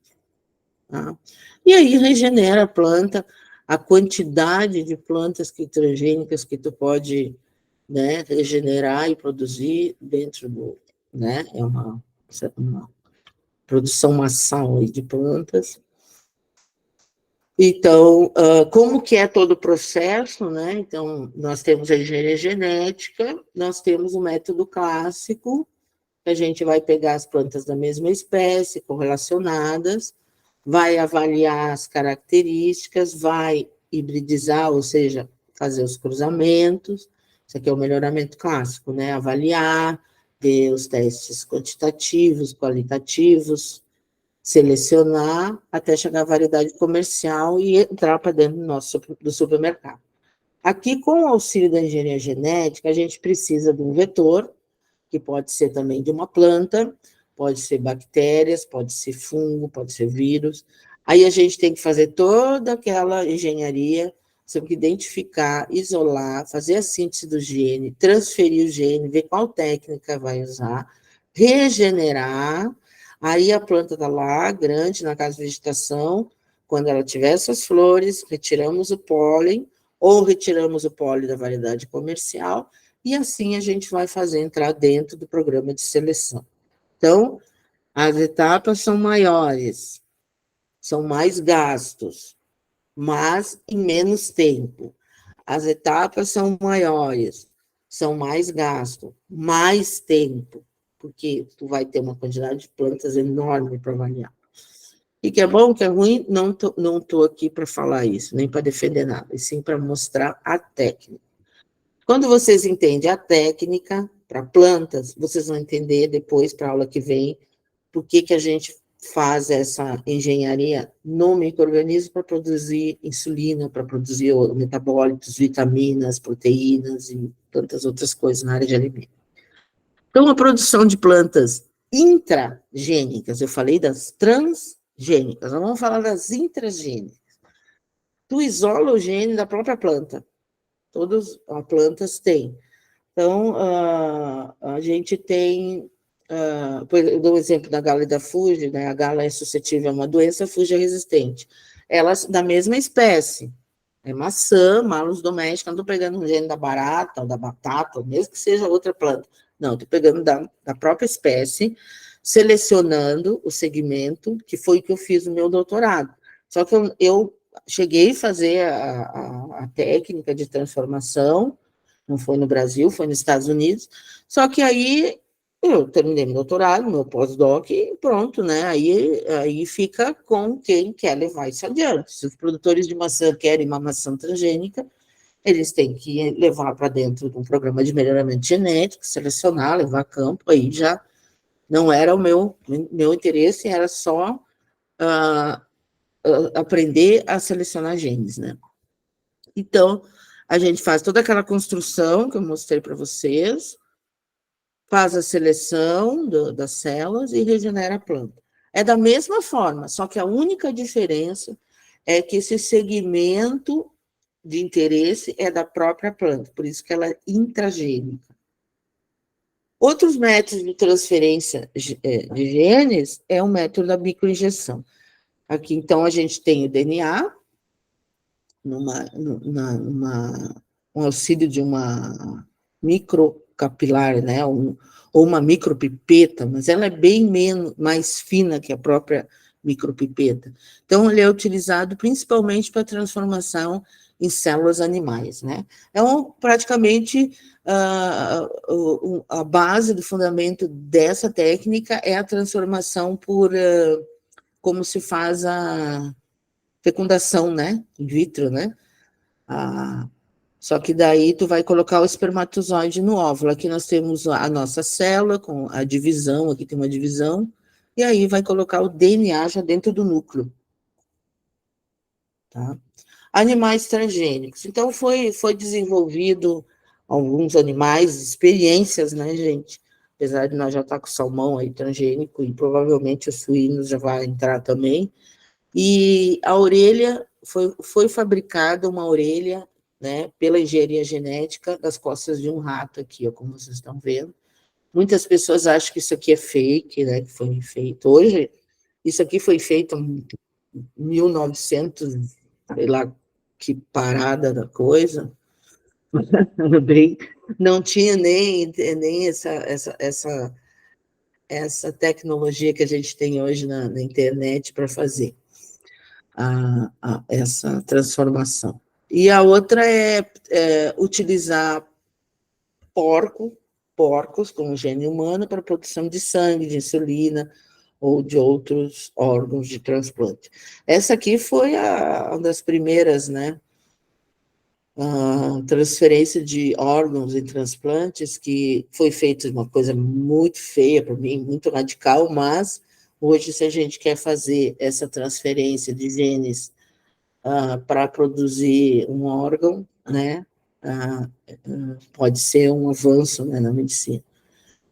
Tá? E aí regenera a planta, a quantidade de plantas transgênicas que tu pode, né, regenerar e produzir dentro do, né, é uma produção massal aí de plantas. Então, como que é todo o processo, né? Então, nós temos a engenharia genética, nós temos o método clássico, que a gente vai pegar as plantas da mesma espécie, correlacionadas, vai avaliar as características, vai hibridizar, ou seja, fazer os cruzamentos. Isso aqui é o melhoramento clássico, né? Avaliar, ver os testes quantitativos, qualitativos, selecionar até chegar à variedade comercial e entrar para dentro do supermercado. Aqui, com o auxílio da engenharia genética, a gente precisa de um vetor, que pode ser também de uma planta, pode ser bactérias, pode ser fungo, pode ser vírus. Aí a gente tem que fazer toda aquela engenharia, sobre identificar, isolar, fazer a síntese do gene, transferir o gene, ver qual técnica vai usar, regenerar. Aí a planta está lá, grande, na casa de vegetação. Quando ela tiver essas flores, retiramos o pólen, ou retiramos o pólen da variedade comercial, e assim a gente vai fazer entrar dentro do programa de seleção. Então, as etapas são maiores, são mais gastos, mas em menos tempo. As etapas são maiores, são mais gastos, mais tempo, porque tu vai ter uma quantidade de plantas enorme para avaliar. E que é bom, que é ruim, não tô aqui para falar isso, nem para defender nada, e sim para mostrar a técnica. Quando vocês entendem a técnica para plantas, vocês vão entender depois, para a aula que vem, por que a gente faz essa engenharia no micro-organismo para produzir insulina, para produzir metabólitos, vitaminas, proteínas e tantas outras coisas na área de alimentos. Então, a produção de plantas intragênicas, eu falei das transgênicas, nós vamos falar das intragênicas. Tu isola o gene da própria planta. Todas as plantas têm. Então, a gente tem, eu dou o exemplo da gala e da fuge, né? A gala é suscetível a uma doença, a fuge é resistente. Elas da mesma espécie, é maçã, malus doméstica, não estou pegando um gene da barata ou da batata, mesmo que seja outra planta. Não, estou pegando da própria espécie, selecionando o segmento, que foi o que eu fiz no meu doutorado. Só que eu cheguei a fazer a técnica de transformação, não foi no Brasil, foi nos Estados Unidos, só que aí eu terminei meu doutorado, meu pós-doc, e pronto, né? Aí fica com quem quer levar isso adiante. Se os produtores de maçã querem uma maçã transgênica, eles têm que levar para dentro de um programa de melhoramento genético, selecionar, levar a campo, aí já não era o meu interesse, era só aprender a selecionar genes, né? Então, a gente faz toda aquela construção que eu mostrei para vocês, faz a seleção das células e regenera a planta. É da mesma forma, só que a única diferença é que esse segmento de interesse é da própria planta, por isso que ela é intragênica. Outros métodos de transferência de genes é o método da microinjeção. Aqui, então, a gente tem o DNA, um auxílio de uma microcapilar, né, ou uma micropipeta, mas ela é bem mais fina que a própria micropipeta. Então, ele é utilizado principalmente para transformação em células animais, né? Então, praticamente, a base do fundamento dessa técnica é a transformação como se faz a fecundação, né, in vitro, né? Só que daí tu vai colocar o espermatozoide no óvulo. Aqui nós temos a nossa célula com a divisão, aqui tem uma divisão, e aí vai colocar o DNA já dentro do núcleo. Tá? Animais transgênicos. Então, foi desenvolvido alguns animais, experiências, né, gente? Apesar de nós já estar com salmão aí transgênico, e provavelmente os suínos já vai entrar também. E a orelha, foi fabricada uma orelha, né, pela engenharia genética das costas de um rato aqui, ó, como vocês estão vendo. Muitas pessoas acham que isso aqui é fake, né, que foi feito. Hoje, isso aqui foi feito em 1900, sei lá, que parada da coisa, bem, não tinha nem essa tecnologia que a gente tem hoje na internet para fazer essa transformação. E a outra é utilizar porcos com gene humano para produção de sangue, de insulina ou de outros órgãos de transplante. Essa aqui foi uma das primeiras, né, transferência de órgãos em transplantes, que foi feita uma coisa muito feia para mim, muito radical, mas hoje, se a gente quer fazer essa transferência de genes para produzir um órgão, né, pode ser um avanço, né, na medicina.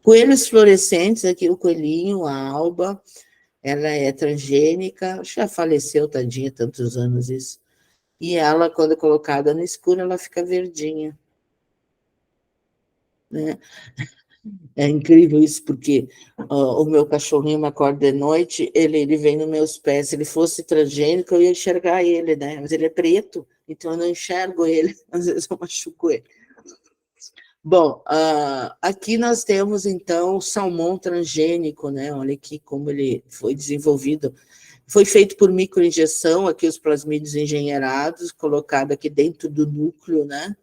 Coelhos fluorescentes, aqui o coelhinho, a alba, ela é transgênica, já faleceu, tadinha, tantos anos isso. E ela, quando é colocada no escuro, ela fica verdinha. Né? É incrível isso, porque o meu cachorrinho me acorda de noite, ele vem nos meus pés. Se ele fosse transgênico, eu ia enxergar ele, né? Mas ele é preto, então eu não enxergo ele. Às vezes eu machuco ele. Bom, aqui nós temos, então, o salmão transgênico, né? Olha aqui como ele foi desenvolvido. Foi feito por microinjeção, aqui os plasmídeos engenheirados, colocado aqui dentro do núcleo, né?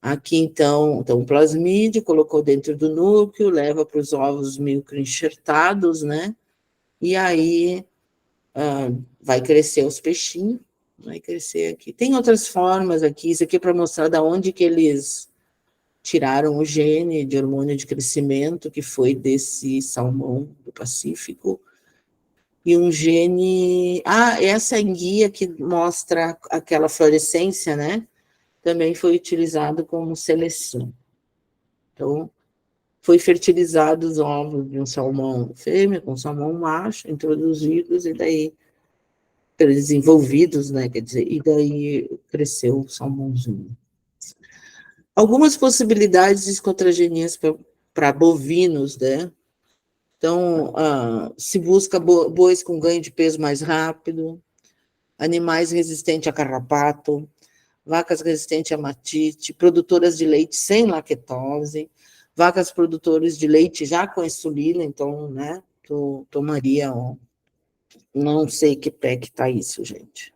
Aqui, então o plasmídio colocou dentro do núcleo, leva para os ovos microenxertados, né? E aí vai crescer os peixinhos, vai crescer aqui. Tem outras formas aqui, isso aqui é para mostrar de onde que eles tiraram o gene de hormônio de crescimento, que foi desse salmão do Pacífico, e um gene... essa enguia que mostra aquela fluorescência, né? Também foi utilizado como seleção. Então, foi fertilizado os ovos de um salmão fêmea com salmão macho, introduzidos, e daí desenvolvidos, né? Quer dizer, e daí cresceu o salmãozinho. Algumas possibilidades de escotragenias para bovinos, né? Então, se busca bois com ganho de peso mais rápido, animais resistentes a carrapato, vacas resistentes a matite, produtoras de leite sem lactose, vacas produtoras de leite já com insulina, então, né, tu tomaria, não sei que pé que tá isso, gente.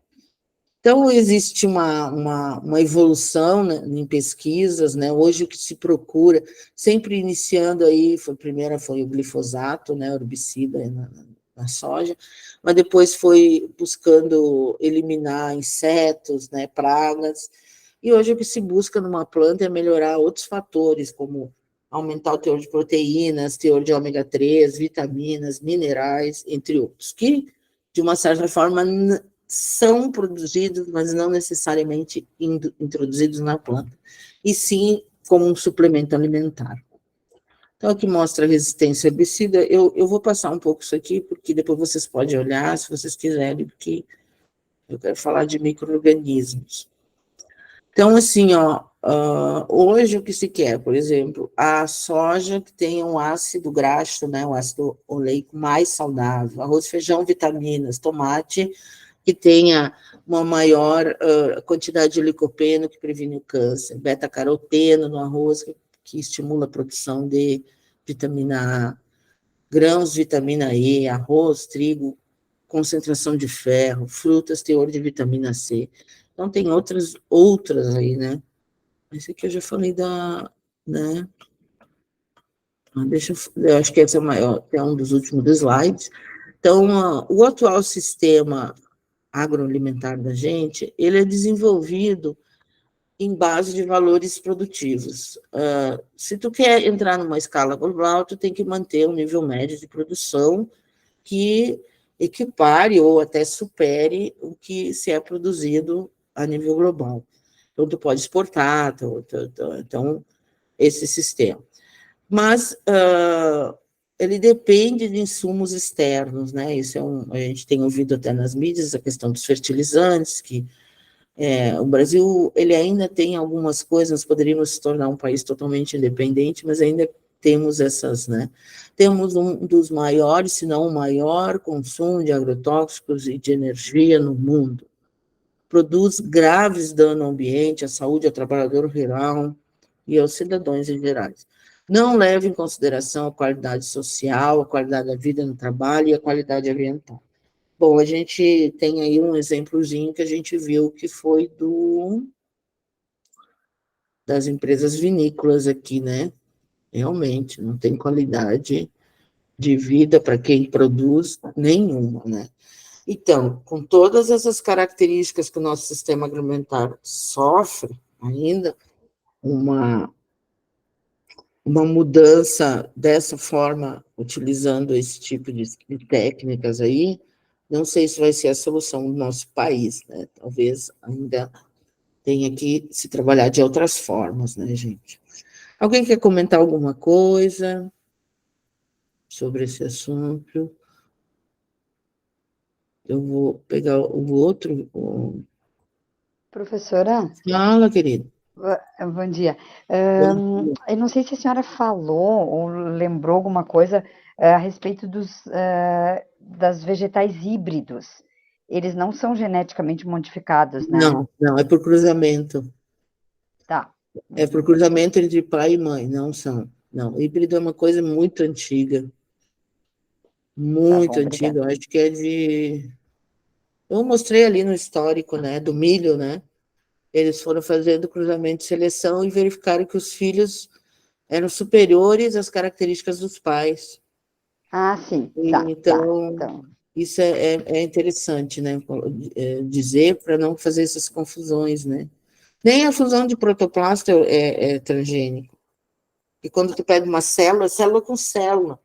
Então, existe uma evolução, né, em pesquisas, né, hoje o que se procura, sempre iniciando aí, primeiro foi o glifosato, né, herbicida na soja, mas depois foi buscando eliminar insetos, né, pragas, e hoje o que se busca numa planta é melhorar outros fatores, como aumentar o teor de proteínas, teor de ômega 3, vitaminas, minerais, entre outros, que, de uma certa forma, são produzidos, mas não necessariamente introduzidos na planta, e sim como um suplemento alimentar. Então, aqui mostra a resistência herbicida. Eu vou passar um pouco isso aqui, porque depois vocês podem olhar, se vocês quiserem, porque eu quero falar de micro-organismos. Então, assim, hoje o que se quer, por exemplo, a soja que tenha um ácido graxo, né, um ácido oleico mais saudável, arroz, feijão, vitaminas, tomate, que tenha uma maior quantidade de licopeno, que previne o câncer, beta-caroteno no arroz, que estimula a produção de vitamina A, grãos de vitamina E, arroz, trigo, concentração de ferro, frutas, teor de vitamina C. Então, tem outras aí, né? Esse aqui eu já falei né? Eu acho que esse é um dos últimos slides. Então, o atual sistema agroalimentar da gente, ele é desenvolvido em base de valores produtivos. Se tu quer entrar numa escala global, tu tem que manter um nível médio de produção que equipare ou até supere o que se é produzido a nível global. Então, tu pode exportar, então, esse sistema. Mas ele depende de insumos externos, né? Isso a gente tem ouvido até nas mídias, a questão dos fertilizantes, que o Brasil ele ainda tem algumas coisas, nós poderíamos se tornar um país totalmente independente, mas ainda temos essas, né? Temos um dos maiores, se não o maior, consumo de agrotóxicos e de energia no mundo. Produz graves danos ao ambiente, à saúde, ao trabalhador rural e aos cidadãos em geral. Não leva em consideração a qualidade social, a qualidade da vida no trabalho e a qualidade ambiental. Bom, a gente tem aí um exemplozinho que a gente viu que foi das empresas vinícolas aqui, né? Realmente, não tem qualidade de vida para quem produz nenhuma, né? Então, com todas essas características que o nosso sistema agroalimentar sofre ainda, uma, uma mudança dessa forma, utilizando esse tipo de técnicas aí, não sei se vai ser a solução do nosso país, né? Talvez ainda tenha que se trabalhar de outras formas, né, gente? Alguém quer comentar alguma coisa sobre esse assunto? Eu vou pegar o outro. Professora, Fala, querido. bom dia. Eu não sei se a senhora falou ou lembrou alguma coisa a respeito das vegetais híbridos. Eles não são geneticamente modificados, né? Não, não, é por cruzamento. Tá. É por Uhum. cruzamento entre pai e mãe, não são. Não, híbrido é uma coisa muito antiga. Tá Muito bom, obrigada. antiga. Eu acho que é de. Eu mostrei ali no histórico, né, do milho, né? Eles foram fazendo cruzamento de seleção e verificaram que os filhos eram superiores às características dos pais. Ah, sim, E, tá, tá. então, Então, isso é interessante, né? Dizer para não fazer essas confusões, né? Nem a fusão de protoplasto é transgênico. E quando tu pega uma célula, célula com célula.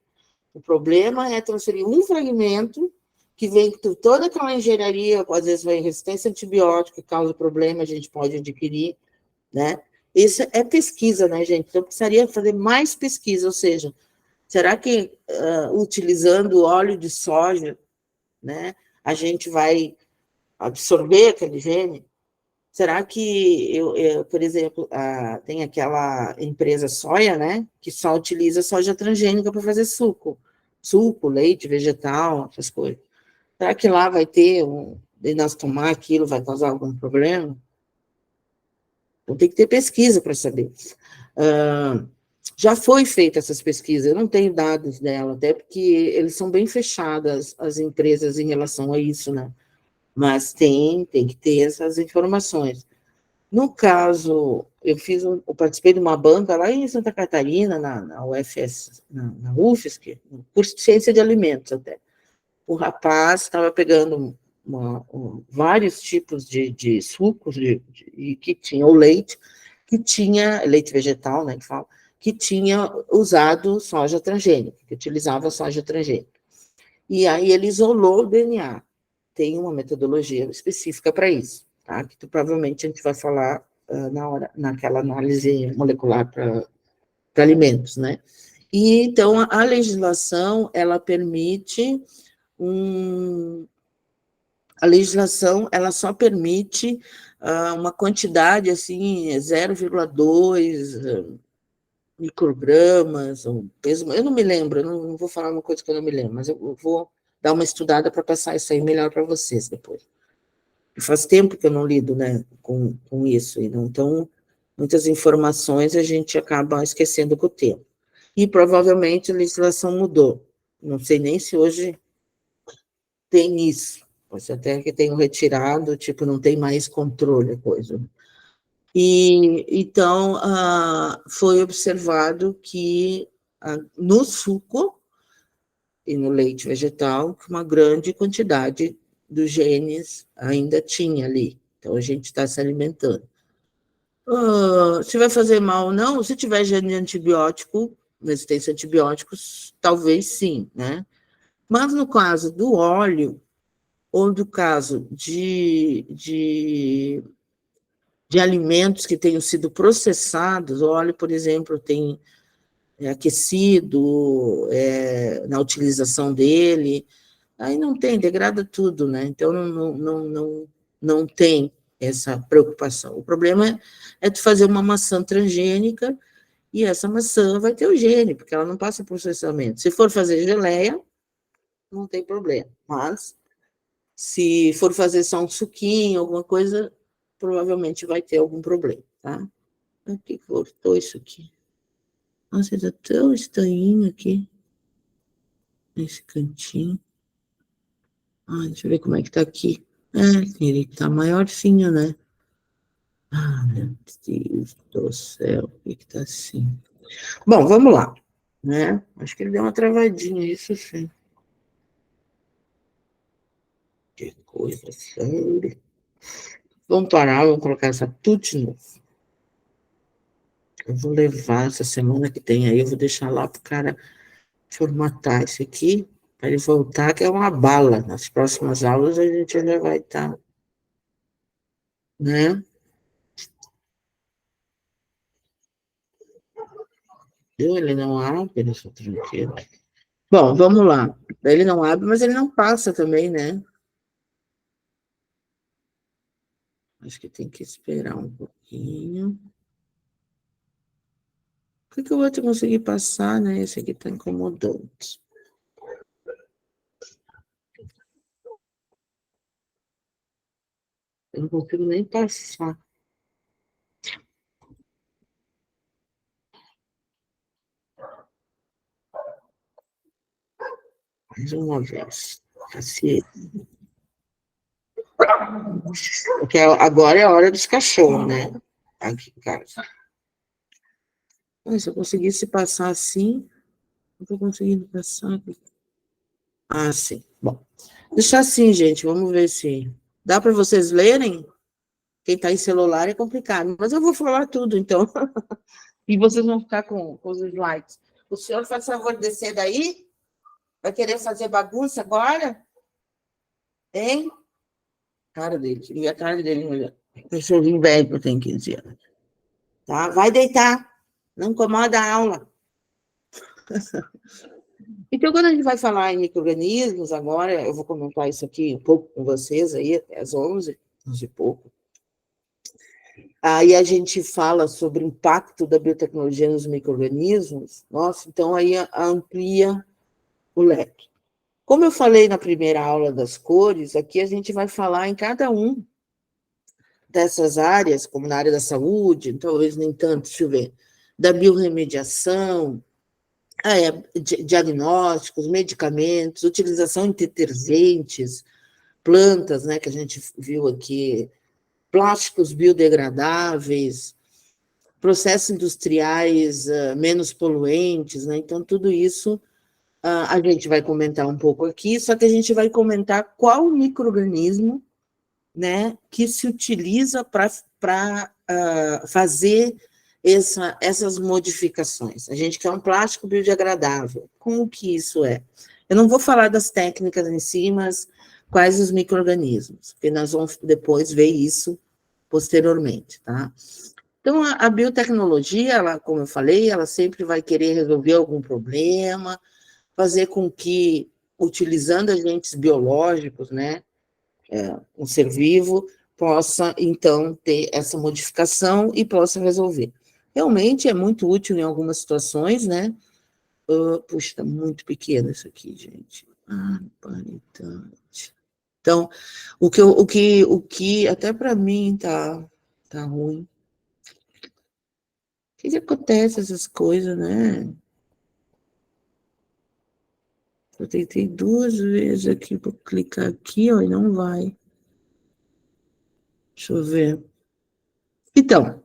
O problema é transferir um fragmento que vem com toda aquela engenharia, às vezes vai resistência a antibiótico, que causa problema, a gente pode adquirir, né? Isso é pesquisa, né, gente? Então, precisaria fazer mais pesquisa, ou seja, será que utilizando óleo de soja, né, a gente vai absorver aquele gene? Será que, por exemplo, tem aquela empresa soia, né, que só utiliza soja transgênica para fazer suco, leite, vegetal, essas coisas. Será que lá vai ter, de nós tomar aquilo, vai causar algum problema? Então tem que ter pesquisa para saber. Já foi feita essas pesquisas, eu não tenho dados dela, até porque eles são bem fechadas, as empresas, em relação a isso, né? Mas tem que ter essas informações. No caso, eu participei de uma banca lá em Santa Catarina, na UFS, na UFSC, no curso de Ciência de Alimentos até. O rapaz estava pegando vários tipos de sucos e que tinha o leite, que tinha, leite vegetal, né, que fala, que tinha usado soja transgênica, que utilizava soja transgênica. E aí ele isolou o DNA. Tem uma metodologia específica para isso, tá? Que provavelmente a gente vai falar naquela análise molecular para alimentos, né? E então a legislação ela permite a legislação ela só permite uma quantidade assim 0,2 microgramas, ou peso, eu não me lembro, eu não vou falar uma coisa que eu não me lembro, mas eu vou dar uma estudada para passar isso aí melhor para vocês depois. E faz tempo que eu não lido, né, com isso, então muitas informações a gente acaba esquecendo com o tempo. E provavelmente a legislação mudou. Não sei nem se hoje tem isso. Pode ser até que tenham retirado, tipo, não tem mais controle a coisa. E então foi observado que no suco e no leite vegetal, uma grande quantidade dos genes ainda tinha ali. Então a gente está se alimentando. Se vai fazer mal ou não, se tiver gene de antibiótico, resistência a antibióticos, talvez sim, né? Mas no caso do óleo, ou do caso de alimentos que tenham sido processados, o óleo, por exemplo, tem aquecido na utilização dele, aí não tem, degrada tudo, né? Então não tem essa preocupação. O problema é tu fazer uma maçã transgênica e essa maçã vai ter o gene, porque ela não passa por processamento. Se for fazer geleia, não tem problema. Mas se for fazer só um suquinho, alguma coisa, provavelmente vai ter algum problema, tá? Aqui cortou isso aqui. Nossa, tá tão estranho aqui, nesse cantinho. Deixa eu ver como é que tá aqui. Ele tá maiorzinho, né? Meu Deus do céu, por que tá assim? Bom, vamos lá, né? Acho que ele deu uma travadinha, isso sim. Que coisa séria. Vamos parar, vamos colocar essa tudo de novo. Eu vou levar essa semana que tem aí, eu vou deixar lá pro cara formatar isso aqui, para ele voltar, que é uma bala. Nas próximas aulas a gente já vai estar, né? Ele não abre essa tranqueira. Bom, vamos lá. Ele não abre, mas ele não passa também, né? Acho que tem que esperar um pouquinho. Por que eu vou te conseguir passar, né? Esse aqui tá incomodando. Eu não consigo nem passar. Mais uma vez. Assim, porque agora é a hora dos cachorros, né? Aqui em casa. Mas se eu conseguisse passar assim, não estou conseguindo passar. Sim. Bom, deixa assim, gente. Vamos ver se dá para vocês lerem. Quem está em celular é complicado, mas eu vou falar tudo, então. E vocês vão ficar com os slides. O senhor faz favor de descer daí? Vai querer fazer bagunça agora? Hein? Cara dele, e a cara dele, olha. Cachorrinho velho, tem 15 anos. Tá? Vai deitar. Não incomoda a aula. Então, quando a gente vai falar em micro-organismos, agora, eu vou comentar isso aqui um pouco com vocês aí, até às 11 e pouco. Aí a gente fala sobre o impacto da biotecnologia nos micro-organismos. Nossa, então aí amplia o leque. Como eu falei na primeira aula das cores, aqui a gente vai falar em cada um dessas áreas, como na área da saúde, talvez nem tanto, deixa eu ver, da biorremediação, diagnósticos, medicamentos, utilização de detergentes, plantas, né, que a gente viu aqui, plásticos biodegradáveis, processos industriais menos poluentes, né? Então, tudo isso a gente vai comentar um pouco aqui, só que a gente vai comentar qual micro-organismo, né, que se utiliza para fazer essas modificações. A gente quer um plástico biodegradável. Como que isso é? Eu não vou falar das técnicas em si, mas quais os micro-organismos, porque nós vamos depois ver isso posteriormente, tá? Então, a biotecnologia, ela, como eu falei, ela sempre vai querer resolver algum problema, fazer com que, utilizando agentes biológicos, né, um ser vivo, possa, então, ter essa modificação e possa resolver. Realmente é muito útil em algumas situações, né? Puxa, está muito pequeno isso aqui, gente. Panitante. Então, o que até para mim tá ruim. O que acontece essas coisas, né? Eu tentei 2 vezes aqui para clicar aqui, ó, e não vai. Deixa eu ver. Então,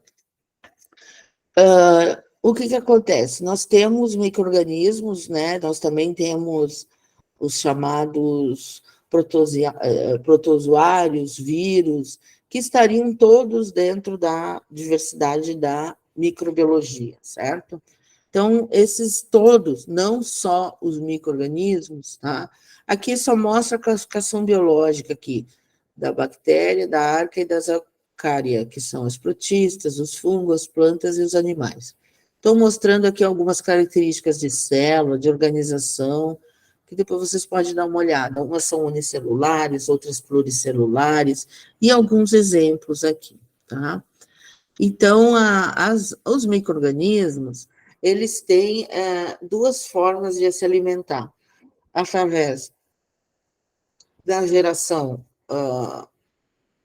o que acontece? Nós temos micro-organismos, né? Nós também temos os chamados protozoários, vírus, que estariam todos dentro da diversidade da microbiologia, certo? Então, esses todos, não só os micro-organismos, tá? Aqui só mostra a classificação biológica aqui, da bactéria, da arca e das eucária, que são as protistas, os fungos, as plantas e os animais. Estou mostrando aqui algumas características de célula, de organização, que depois vocês podem dar uma olhada. Algumas são unicelulares, outras pluricelulares, e alguns exemplos aqui, tá? Então, os micro-organismos, eles têm duas formas de se alimentar, através da geração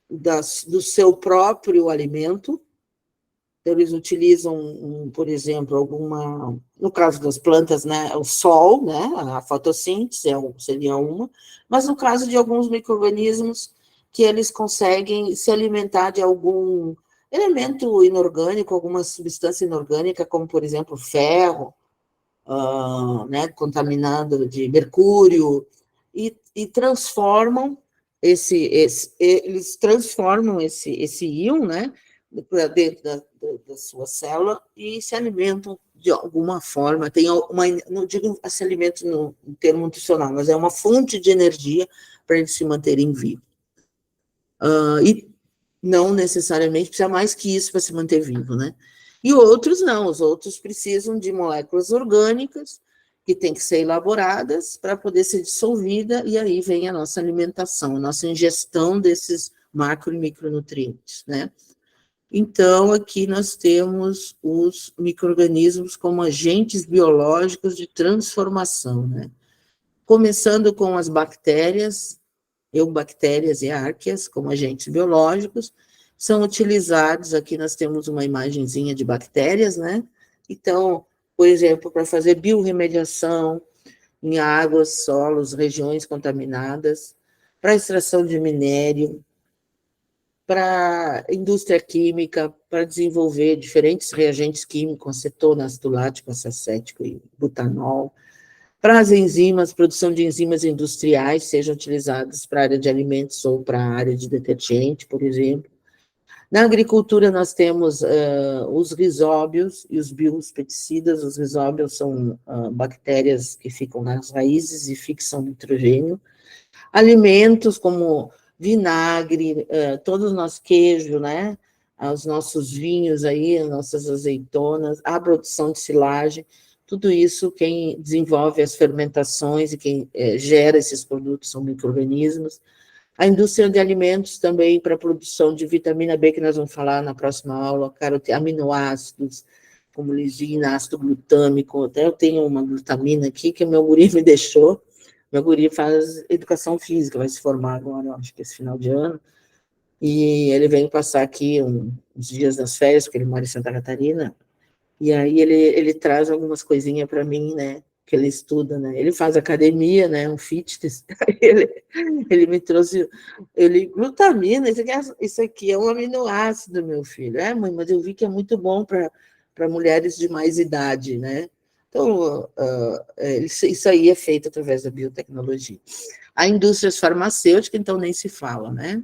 do seu próprio alimento. Então, eles utilizam, por exemplo, no caso das plantas, né, o sol, né, a fotossíntese seria uma, mas no caso de alguns micro-organismos, que eles conseguem se alimentar de algum elemento inorgânico, alguma substância inorgânica, como, por exemplo, ferro, né, contaminado de mercúrio, e transformam eles transformam esse íon, né, dentro da sua célula e se alimentam de alguma forma. Tem não digo se alimento no termo nutricional, mas é uma fonte de energia para eles se manterem vivos. E não necessariamente precisa mais que isso para se manter vivo, né? E outros não, os outros precisam de moléculas orgânicas que têm que ser elaboradas para poder ser dissolvida, e aí vem a nossa alimentação, a nossa ingestão desses macro e micronutrientes, né? Então, aqui nós temos os micro-organismos como agentes biológicos de transformação, né? Começando com as bactérias, eubactérias e árqueas, como agentes biológicos, são utilizados, aqui nós temos uma imagenzinha de bactérias, né? Então, por exemplo, para fazer biorremediação em águas, solos, regiões contaminadas, para extração de minério, para indústria química, para desenvolver diferentes reagentes químicos, acetona, ácido lático, acético e butanol, para as enzimas, produção de enzimas industriais, sejam utilizadas para a área de alimentos ou para a área de detergente, por exemplo. Na agricultura, nós temos os rizóbios e os biopesticidas. Os rizóbios são bactérias que ficam nas raízes e fixam nitrogênio. Alimentos como vinagre, todos nós queijo, né? Os nossos vinhos aí, as nossas azeitonas, a produção de silagem, tudo isso quem desenvolve as fermentações e quem gera esses produtos são micro-organismos. A indústria de alimentos também para a produção de vitamina B, que nós vamos falar na próxima aula, aminoácidos, como lisina, ácido glutâmico. Até eu tenho uma glutamina aqui que o meu guri me deixou. Meu guri faz educação física, vai se formar agora, acho que esse final de ano. E ele veio passar aqui uns dias das férias, porque ele mora em Santa Catarina. E aí ele traz algumas coisinhas para mim, né? Que ele estuda, né? Ele faz academia, né? Um fitness. Ele me trouxe, glutamina, isso aqui é um aminoácido, meu filho. Mãe, mas eu vi que é muito bom para mulheres de mais idade, né? Então, isso aí é feito através da biotecnologia. A indústria farmacêutica, então, nem se fala, né?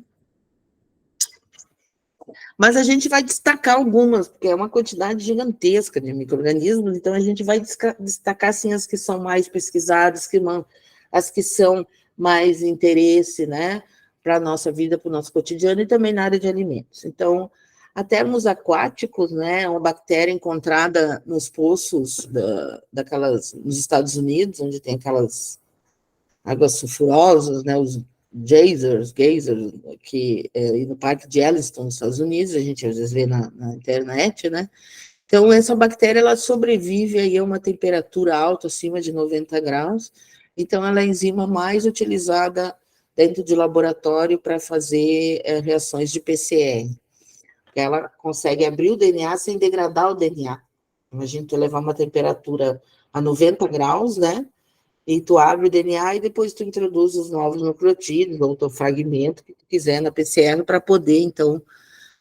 Mas a gente vai destacar algumas, porque é uma quantidade gigantesca de micro-organismos, então a gente vai destacar, assim, as que são mais pesquisadas, as que são mais interesse, né, para a nossa vida, para o nosso cotidiano, e também na área de alimentos. Então, a termos aquáticos, né, é uma bactéria encontrada nos poços nos Estados Unidos, onde tem aquelas águas sulfurosas, né, os geysers, que no Parque de Yellowstone, nos Estados Unidos, a gente às vezes vê na internet, né? Então, essa bactéria, ela sobrevive aí a uma temperatura alta, acima de 90 graus, então ela é a enzima mais utilizada dentro de laboratório para fazer reações de PCR. Ela consegue abrir o DNA sem degradar o DNA. Imagina tu levar uma temperatura a 90 graus, né? E tu abre o DNA e depois tu introduz os novos nucleotídeos ou o fragmento que tu quiser na PCR para poder, então,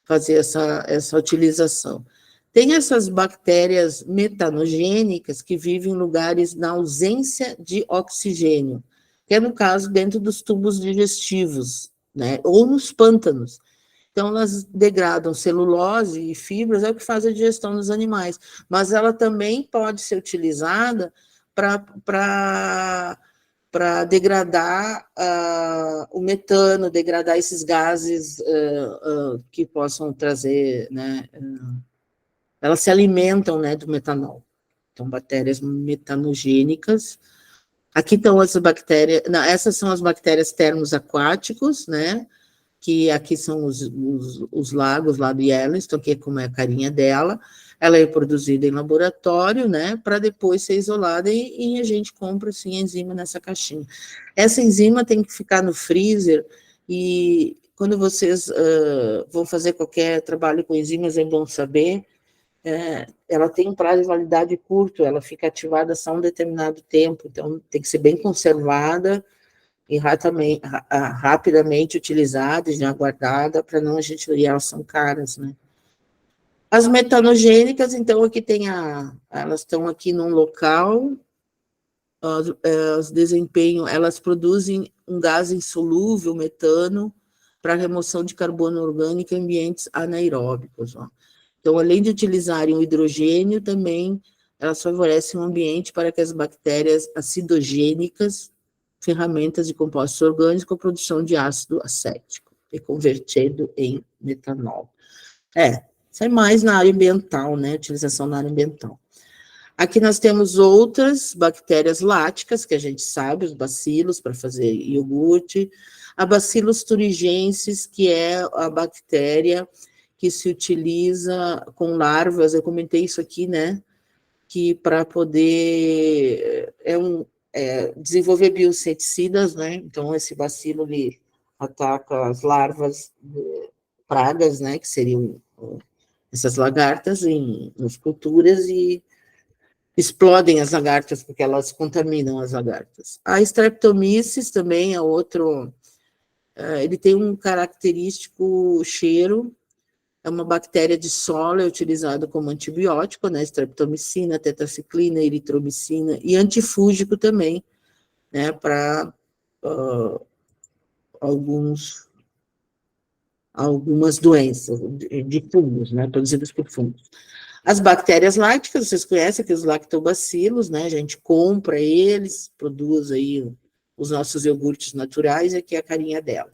fazer essa utilização. Tem essas bactérias metanogênicas que vivem em lugares na ausência de oxigênio, que é, no caso, dentro dos tubos digestivos, né, ou nos pântanos. então elas degradam celulose e fibras, é o que faz a digestão nos animais, mas ela também pode ser utilizada para degradar o metano, degradar esses gases que possam trazer, né, elas se alimentam, né, do metanol. Então, bactérias metanogênicas. Aqui estão as bactérias, não, essas são as bactérias termos aquáticos, né, que aqui são os lagos lá do Yellowstone, que é como é a carinha dela. Ela é produzida em laboratório, né, para depois ser isolada e a gente compra, assim, a enzima nessa caixinha. Essa enzima tem que ficar no freezer e quando vocês vão fazer qualquer trabalho com enzimas, é bom saber, ela tem um prazo de validade curto, ela fica ativada só um determinado tempo, então tem que ser bem conservada e rapidamente utilizada, já guardada, para não a gente, e elas são caras, né? As metanogênicas, então, aqui tem elas estão aqui num local, elas produzem um gás insolúvel, metano, para remoção de carbono orgânico em ambientes anaeróbicos, ó. Então, além de utilizarem o hidrogênio, também elas favorecem o ambiente para que as bactérias acidogênicas, ferramentas de compostos orgânicos com a produção de ácido acético, e convertido em metanol. Isso é mais na área ambiental, né? Utilização na área ambiental. Aqui nós temos outras bactérias láticas, que a gente sabe, os bacilos, para fazer iogurte. A Bacillus thuringiensis, que é a bactéria que se utiliza com larvas, eu comentei isso aqui, né, que para poder desenvolver bioinseticidas, né, então esse bacilo, ele ataca as larvas de pragas, né, que seriam essas lagartas nas culturas e explodem as lagartas, porque elas contaminam as lagartas. A Streptomyces também é outro, ele tem um característico cheiro, é uma bactéria de solo, é utilizada como antibiótico, né, streptomicina, tetraciclina, eritromicina, e antifúngico também, né, para algumas doenças de fungos, né, produzidas por fungos. As bactérias lácticas, vocês conhecem aqui os lactobacilos, né, a gente compra eles, produz aí os nossos iogurtes naturais, e aqui é a carinha dela.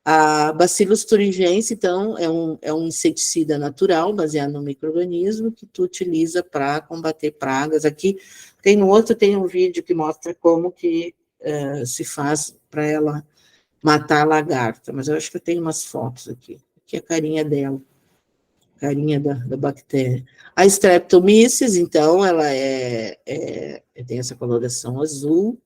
A Bacillus thuringiensis, então, é um inseticida natural, baseado no micro-organismo, que tu utiliza para combater pragas. Aqui tem um vídeo que mostra como que se faz para ela matar a lagarta, mas eu acho que eu tenho umas fotos aqui. Aqui é a carinha dela, carinha da bactéria. A Streptomyces, então, ela tem essa coloração azul.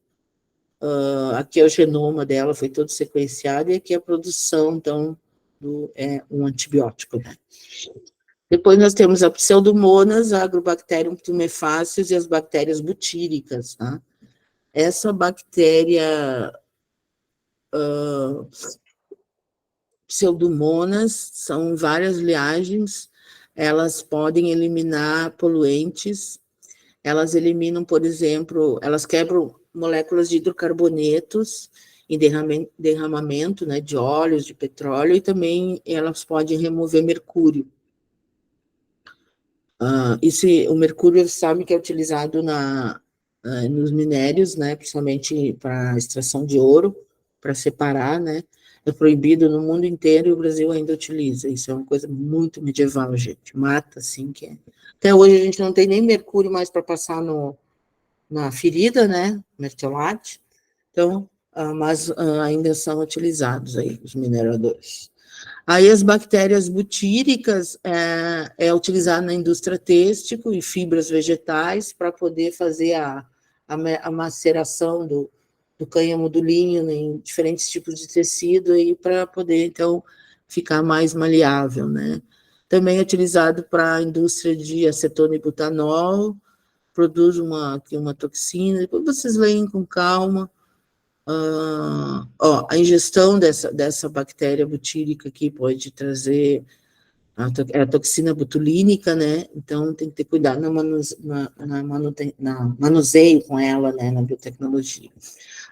Aqui é o genoma dela, foi todo sequenciado, e aqui é a produção, então, um antibiótico, né? Depois nós temos a Pseudomonas, a Agrobacterium tumefaciens e as bactérias butíricas, tá? Essa bactéria Pseudomonas são várias liagens, elas podem eliminar poluentes, elas eliminam, por exemplo, elas quebram moléculas de hidrocarbonetos em derramamento, né, de óleos, de petróleo, e também elas podem remover mercúrio. O mercúrio, sabe que é utilizado nos minérios, né, principalmente para extração de ouro, para separar, né, é proibido no mundo inteiro e o Brasil ainda utiliza. Isso é uma coisa muito medieval, gente, mata, assim, que é. Até hoje a gente não tem nem mercúrio mais para passar na ferida, né, mertiolate, então, mas ainda são utilizados aí, os mineradores. Aí as bactérias butíricas é utilizado na indústria têxtil e fibras vegetais para poder fazer a maceração do cânhamo do linho em diferentes tipos de tecido aí para poder, então, ficar mais maleável, né? Também é utilizado para a indústria de acetona e butanol, produz uma toxina, depois vocês leem com calma. A ingestão dessa bactéria butírica aqui pode trazer a toxina botulínica, né? Então tem que ter cuidado no manuseio com ela, né? Na biotecnologia.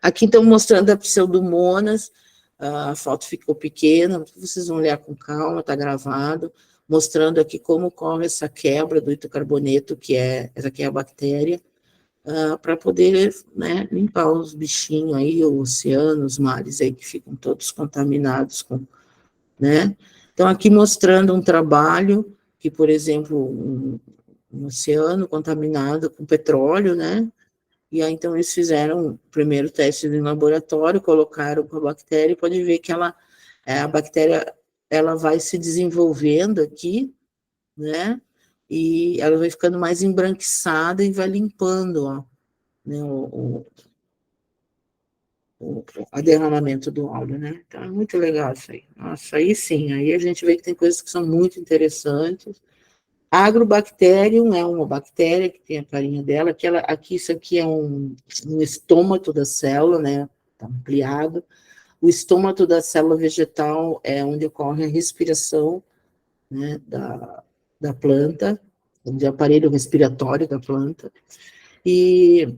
Aqui estão mostrando a Pseudomonas, A foto ficou pequena, vocês vão olhar com calma, está gravado, mostrando aqui como ocorre essa quebra do hidrocarboneto, essa aqui é a bactéria, para poder, né, limpar os bichinhos aí, o oceano, os mares aí que ficam todos contaminados com, né? Então, aqui mostrando um trabalho que, por exemplo, um oceano contaminado com petróleo, né? E aí, então, eles fizeram o primeiro teste em laboratório, colocaram com a bactéria, e pode ver que a bactéria, ela vai se desenvolvendo aqui, né? E ela vai ficando mais embranquiçada e vai limpando, ó, né, o derramamento do óleo, né? Então, é muito legal isso aí. Nossa, aí sim, aí a gente vê que tem coisas que são muito interessantes. Agrobacterium é uma bactéria que tem a carinha dela, aqui isso aqui é um estômato da célula, né? Está ampliado. O estômato da célula vegetal é onde ocorre a respiração, né, da planta, do aparelho respiratório da planta, e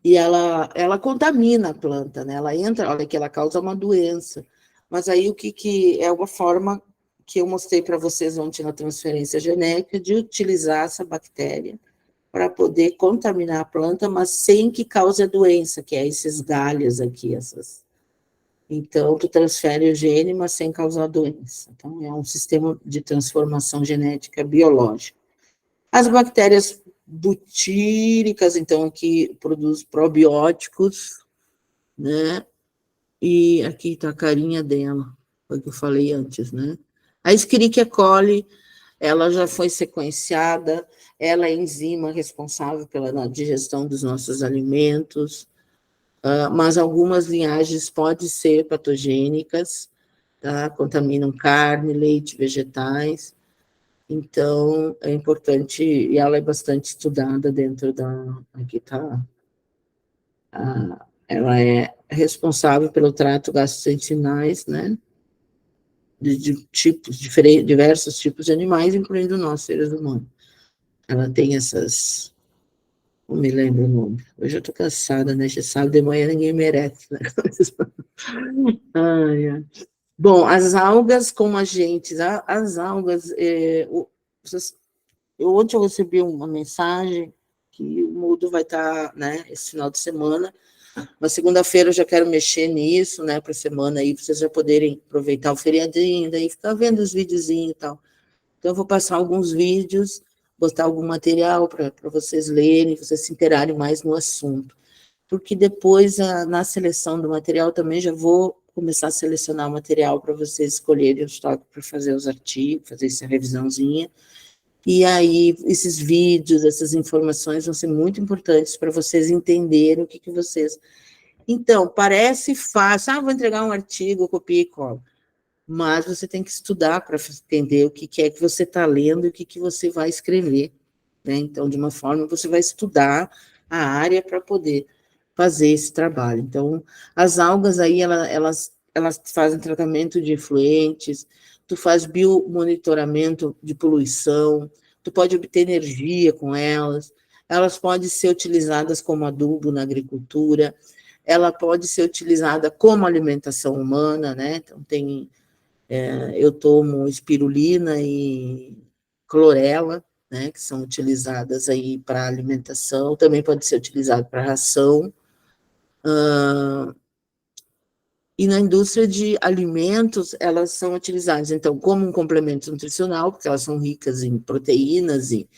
ela contamina a planta, né? Ela entra, olha que ela causa uma doença. Mas aí o que é uma forma que eu mostrei para vocês ontem na transferência genética de utilizar essa bactéria para poder contaminar a planta, mas sem que cause a doença, que é esses galhos aqui, essas. Então, tu transfere o gene, mas sem causar doença. Então, é um sistema de transformação genética biológica. As bactérias butíricas, então, aqui produz probióticos, né? E aqui está a carinha dela, foi o que eu falei antes, né? A Escherichia coli, ela já foi sequenciada, ela é a enzima responsável pela digestão dos nossos alimentos, mas algumas linhagens podem ser patogênicas, tá? Contaminam carne, leite, vegetais. Então, é importante, e ela é bastante estudada dentro da. Aqui está. Ela é responsável pelo trato gastrointestinais, né? De tipos, diversos tipos de animais, incluindo nós, seres humanos. Ela tem essas. Não me lembro o nome. Hoje eu estou cansada, né? Já sabe, de manhã ninguém merece, né? Ai, ai. Bom, as algas como agentes, as algas, ontem eu recebi uma mensagem que o Mudo vai estar, né, esse final de semana, mas segunda-feira eu já quero mexer nisso, né, para a semana aí, para vocês já poderem aproveitar o feriadinho, daí ficar vendo os videozinhos e tal. Então eu vou passar alguns vídeos, botar algum material para vocês lerem, vocês se interarem mais no assunto. Porque depois, na seleção do material, também já vou começar a selecionar o material para vocês escolherem os tópicos para fazer os artigos, fazer essa revisãozinha. E aí, esses vídeos, essas informações vão ser muito importantes para vocês entenderem o que vocês... Então, parece fácil, vou entregar um artigo, copia e cola. Mas você tem que estudar para entender o que é que você está lendo e o que você vai escrever, né? Então, de uma forma, você vai estudar a área para poder fazer esse trabalho. Então, as algas aí, elas fazem tratamento de efluentes, tu faz biomonitoramento de poluição, tu pode obter energia com elas podem ser utilizadas como adubo na agricultura, ela pode ser utilizada como alimentação humana, né? Então, eu tomo espirulina e clorela, né, que são utilizadas aí para alimentação, também pode ser utilizado para ração, e na indústria de alimentos, elas são utilizadas, então, como um complemento nutricional, porque elas são ricas em proteínas e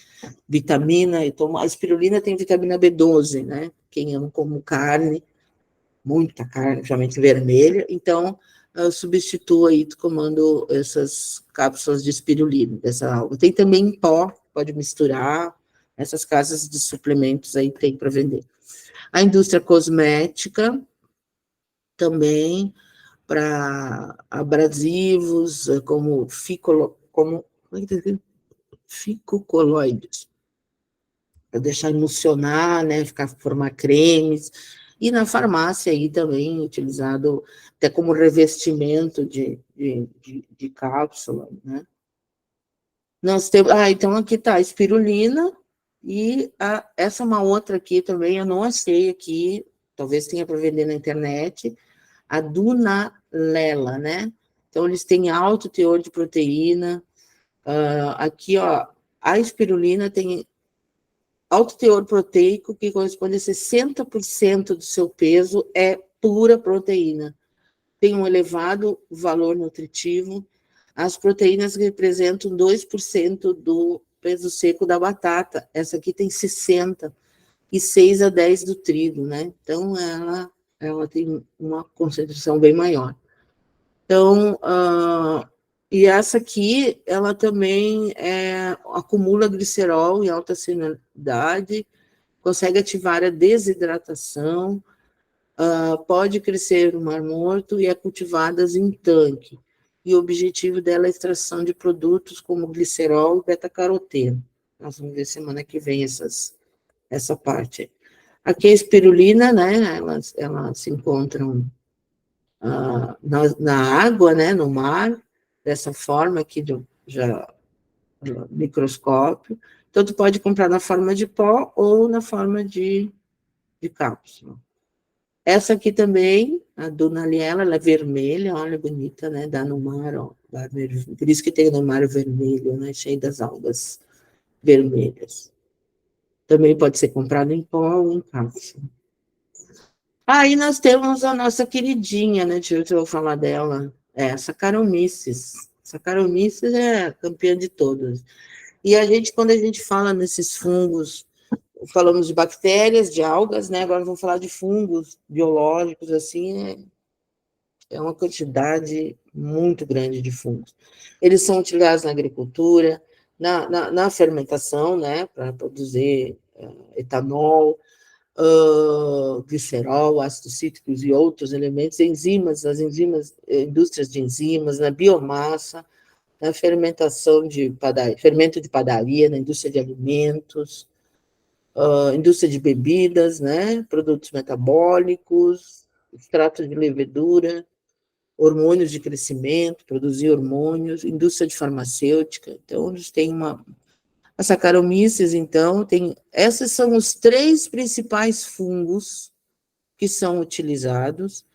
vitamina, a espirulina tem vitamina B12, né, quem ama como carne, muita carne, principalmente vermelha, então, eu substituo aí, comando essas cápsulas de espirulina, dessa alga. Tem também em pó, pode misturar, essas casas de suplementos aí tem para vender. A indústria cosmética, também, para abrasivos, como ficocoloides, para deixar emulsionar, né, formar cremes, e na farmácia aí também utilizado até como revestimento de cápsula, né. Nós temos, então aqui está a espirulina, e essa é uma outra aqui também, eu não achei aqui, talvez tenha para vender na internet, a Dunalela, né? Então, eles têm alto teor de proteína. Aqui, ó, a espirulina tem alto teor proteico, que corresponde a 60% do seu peso, é pura proteína. Tem um elevado valor nutritivo. As proteínas representam 2% do peso seco da batata. Essa aqui tem 60%, e 6 a 10 do trigo, né? Então, ela tem uma concentração bem maior. Então, e essa aqui, ela também acumula glicerol em alta salinidade, consegue ativar a desidratação, pode crescer no Mar Morto e é cultivada em tanque. E o objetivo dela é a extração de produtos como glicerol e beta-caroteno. Nós vamos ver semana que vem essa parte. Aqui a espirulina, né, elas se encontram na água, né, no mar, dessa forma aqui, já microscópio. Então, tu pode comprar na forma de pó ou na forma de cápsula. Essa aqui também, a Dunaliella, ela é vermelha, olha, bonita, né, dá no mar, ó, por isso que tem no mar vermelho, né, cheio das algas vermelhas. Também pode ser comprado em pó ou em cápsula. Aí nós temos a nossa queridinha, né? Deixa eu falar dela. Saccharomyces. Saccharomyces é campeã de todos. E quando a gente fala nesses fungos, falamos de bactérias, de algas, né? Agora vamos falar de fungos biológicos, assim, é uma quantidade muito grande de fungos. Eles são utilizados na agricultura, na fermentação, né? Para produzir etanol, glicerol, ácidos cítricos e outros elementos, as enzimas, indústrias de enzimas, na biomassa, na fermentação fermento de padaria, na indústria de alimentos, indústria de bebidas, né, produtos metabólicos, extratos de levedura, hormônios de crescimento, produzir hormônios, indústria de farmacêutica. Então, eles têm a Saccharomyces, então, esses são os 3 principais fungos que são utilizados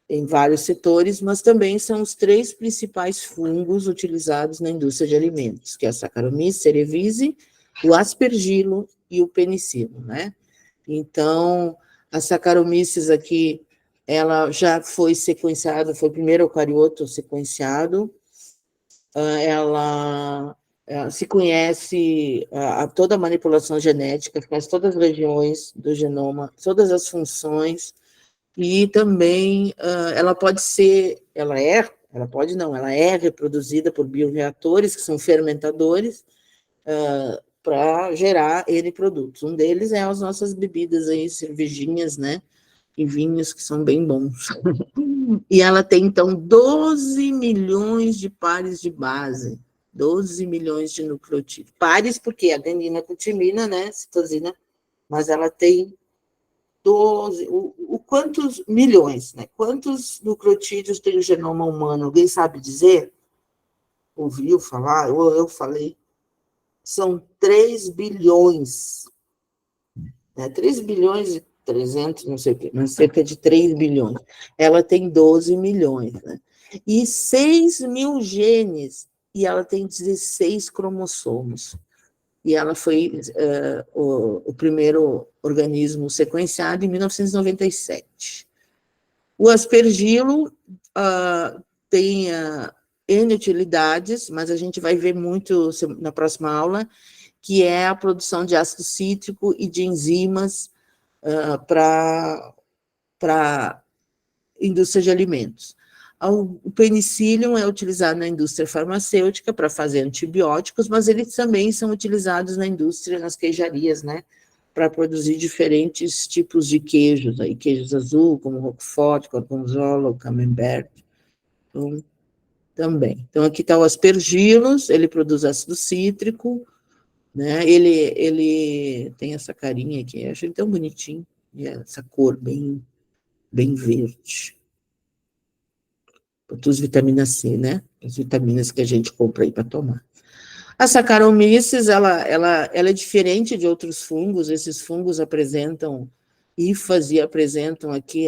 em vários setores, mas também são os 3 principais fungos utilizados na indústria de alimentos, que é a Saccharomyces cerevisiae, o aspergilo e o penicillium, né? Então, a Saccharomyces aqui, ela já foi sequenciada, foi o primeiro eucarioto sequenciado, ela se conhece toda a manipulação genética, conhece todas as regiões do genoma, todas as funções, e também ela pode ser, ela é reproduzida por bioreatores, que são fermentadores, para gerar N produtos. Um deles é as nossas bebidas aí, cervejinhas, né, e vinhos que são bem bons. E ela tem, então, 12 milhões de pares de base, 12 milhões de nucleotídeos. Pares, porque a adenina, cutimina, né, citosina, mas ela tem 12, quantos milhões, né? Quantos nucleotídeos tem o genoma humano? Alguém sabe dizer? Ouviu falar? Ou eu falei? São 3 bilhões, né? 3 bilhões e 300, não sei o quê, mas cerca de 3 bilhões. Ela tem 12 milhões, né? E 6 mil genes, e ela tem 16 cromossomos. E ela foi o primeiro organismo sequenciado em 1997. O aspergilo tem N utilidades, mas a gente vai ver muito na próxima aula, que é a produção de ácido cítrico e de enzimas para indústria de alimentos. O penicillium é utilizado na indústria farmacêutica para fazer antibióticos, mas eles também são utilizados na indústria, nas queijarias, né, para produzir diferentes tipos de queijos, aí, queijos azul, como Roquefort, Gorgonzola, Camembert, então, também. Então, aqui está o aspergillus, ele produz ácido cítrico, né, ele tem essa carinha aqui, eu achei tão bonitinho, e essa cor bem verde. Produz vitamina C, né? As vitaminas que a gente compra aí para tomar. A Saccharomyces, ela é diferente de outros fungos. Esses fungos apresentam IFAs e apresentam aqui,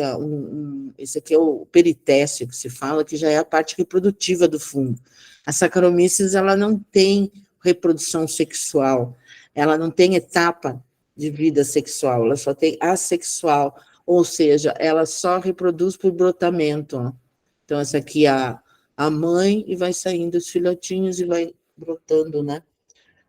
esse aqui é o peritécio que se fala, que já é a parte reprodutiva do fungo. A Saccharomyces, ela não tem reprodução sexual, ela não tem etapa de vida sexual, ela só tem assexual, ou seja, ela só reproduz por brotamento. Ó. Então, essa aqui é a mãe, e vai saindo os filhotinhos e vai brotando, né?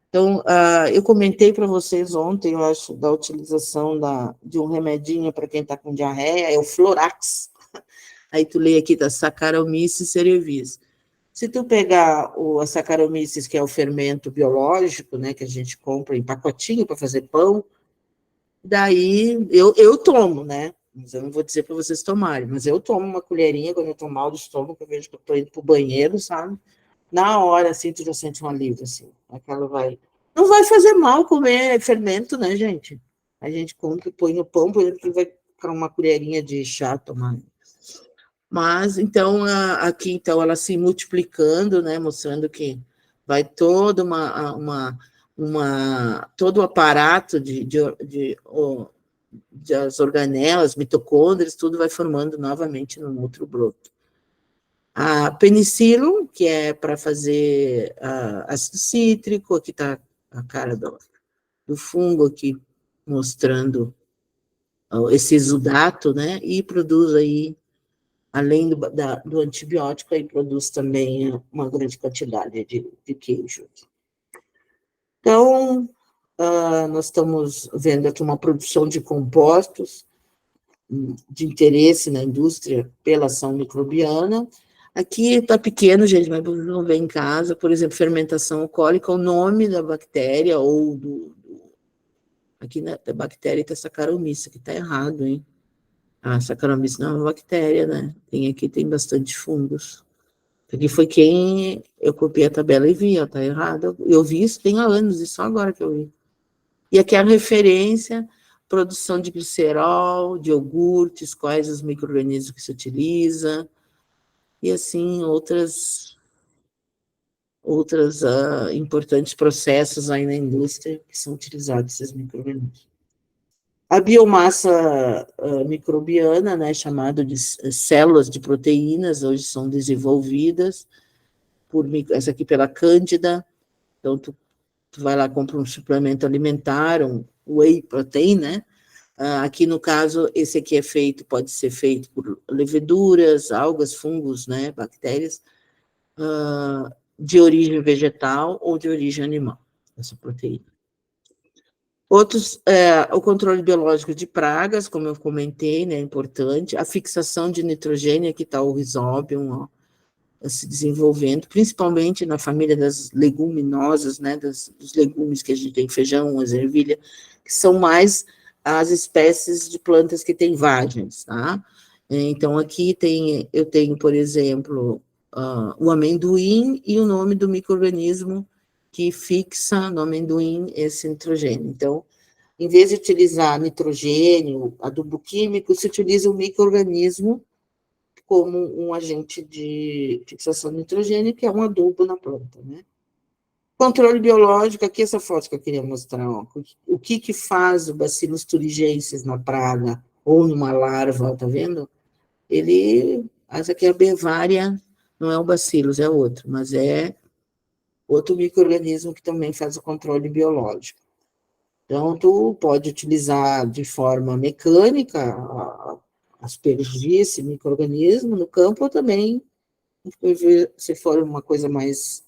Então, eu comentei para vocês ontem, eu acho, da utilização de um remedinho para quem está com diarreia, é o Florax. Aí tu lê aqui da Saccharomyces cerevisiae. Se tu pegar a Saccharomyces, que é o fermento biológico, né, que a gente compra em pacotinho para fazer pão, daí eu tomo, né? Mas eu não vou dizer para vocês tomarem, mas eu tomo uma colherinha quando eu tô mal do estômago, eu vejo que eu tô indo pro banheiro, sabe? Na hora, assim, tu já sente um alívio, assim. Aquela vai... Não vai fazer mal comer fermento, né, gente? A gente compra, põe no pão, põe que vai ficar uma colherinha de chá tomar. Mas, então, aqui, então, ela se multiplicando, né, mostrando que vai todo todo o aparato das organelas, mitocôndrias, tudo vai formando novamente num outro broto. A penicillium, que é para fazer ácido cítrico, aqui está a cara do fungo aqui, mostrando esse exudato, né, e produz aí, além do antibiótico, aí produz também uma grande quantidade de queijo. Então, nós estamos vendo aqui uma produção de compostos de interesse na indústria pela ação microbiana. Aqui está pequeno, gente, mas vocês vão ver em casa, por exemplo, fermentação alcoólica, o nome da bactéria, ou aqui da bactéria está Saccharomyces, que está errado, hein? Saccharomyces não é uma bactéria, né? Aqui tem bastante fungos. Aqui foi quem eu copiei a tabela e vi, ó, tá errado. Eu vi isso tem há anos, e só agora que eu vi. E aqui é a referência, produção de glicerol, de iogurtes, quais os micro-organismos que se utiliza, e assim, outras importantes processos aí na indústria que são utilizados esses micro-organismos. A biomassa microbiana, né, chamada de células de proteínas, hoje são desenvolvidas, essa aqui pela Cândida, então tu vai lá, compra um suplemento alimentar, um whey protein, né? Aqui no caso, esse aqui pode ser feito por leveduras, algas, fungos, né, bactérias, de origem vegetal ou de origem animal, essa proteína. O controle biológico de pragas, como eu comentei, né, é importante. A fixação de nitrogênio, aqui está o Rhizobium, ó, se desenvolvendo, principalmente na família das leguminosas, né, dos legumes que a gente tem, feijão, as ervilha, que são mais as espécies de plantas que têm vagens, tá? Então, aqui eu tenho, por exemplo, o amendoim e o nome do micro-organismo que fixa no amendoim esse nitrogênio. Então, em vez de utilizar nitrogênio, adubo químico, se utiliza o micro-organismo como um agente de fixação de nitrogênio, que é um adubo na planta, né? Controle biológico, aqui essa foto que eu queria mostrar, ó, o que faz o Bacillus thuringiensis na praga, ou numa larva, tá vendo? Essa aqui é a Bevaria, não é o Bacillus, é outro, mas é outro micro-organismo que também faz o controle biológico. Então, tu pode utilizar de forma mecânica aspergir esse micro-organismo no campo, ou também, se for uma coisa mais,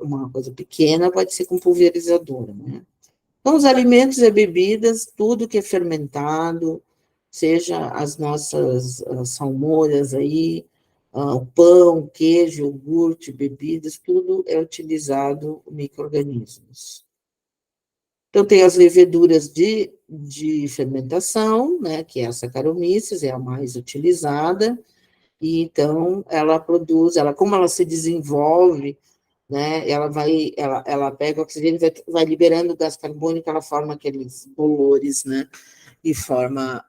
uma coisa pequena, pode ser com pulverizadora, né? Então, os alimentos e bebidas, tudo que é fermentado, seja as nossas salmoras aí, o pão, queijo, iogurte, bebidas, tudo é utilizado micro-organismos. Então, tem as leveduras de fermentação, né, que é a Saccharomyces, é a mais utilizada, e então ela produz, como ela se desenvolve, né, ela pega o oxigênio e vai liberando gás carbônico, ela forma aqueles bolores, né, e forma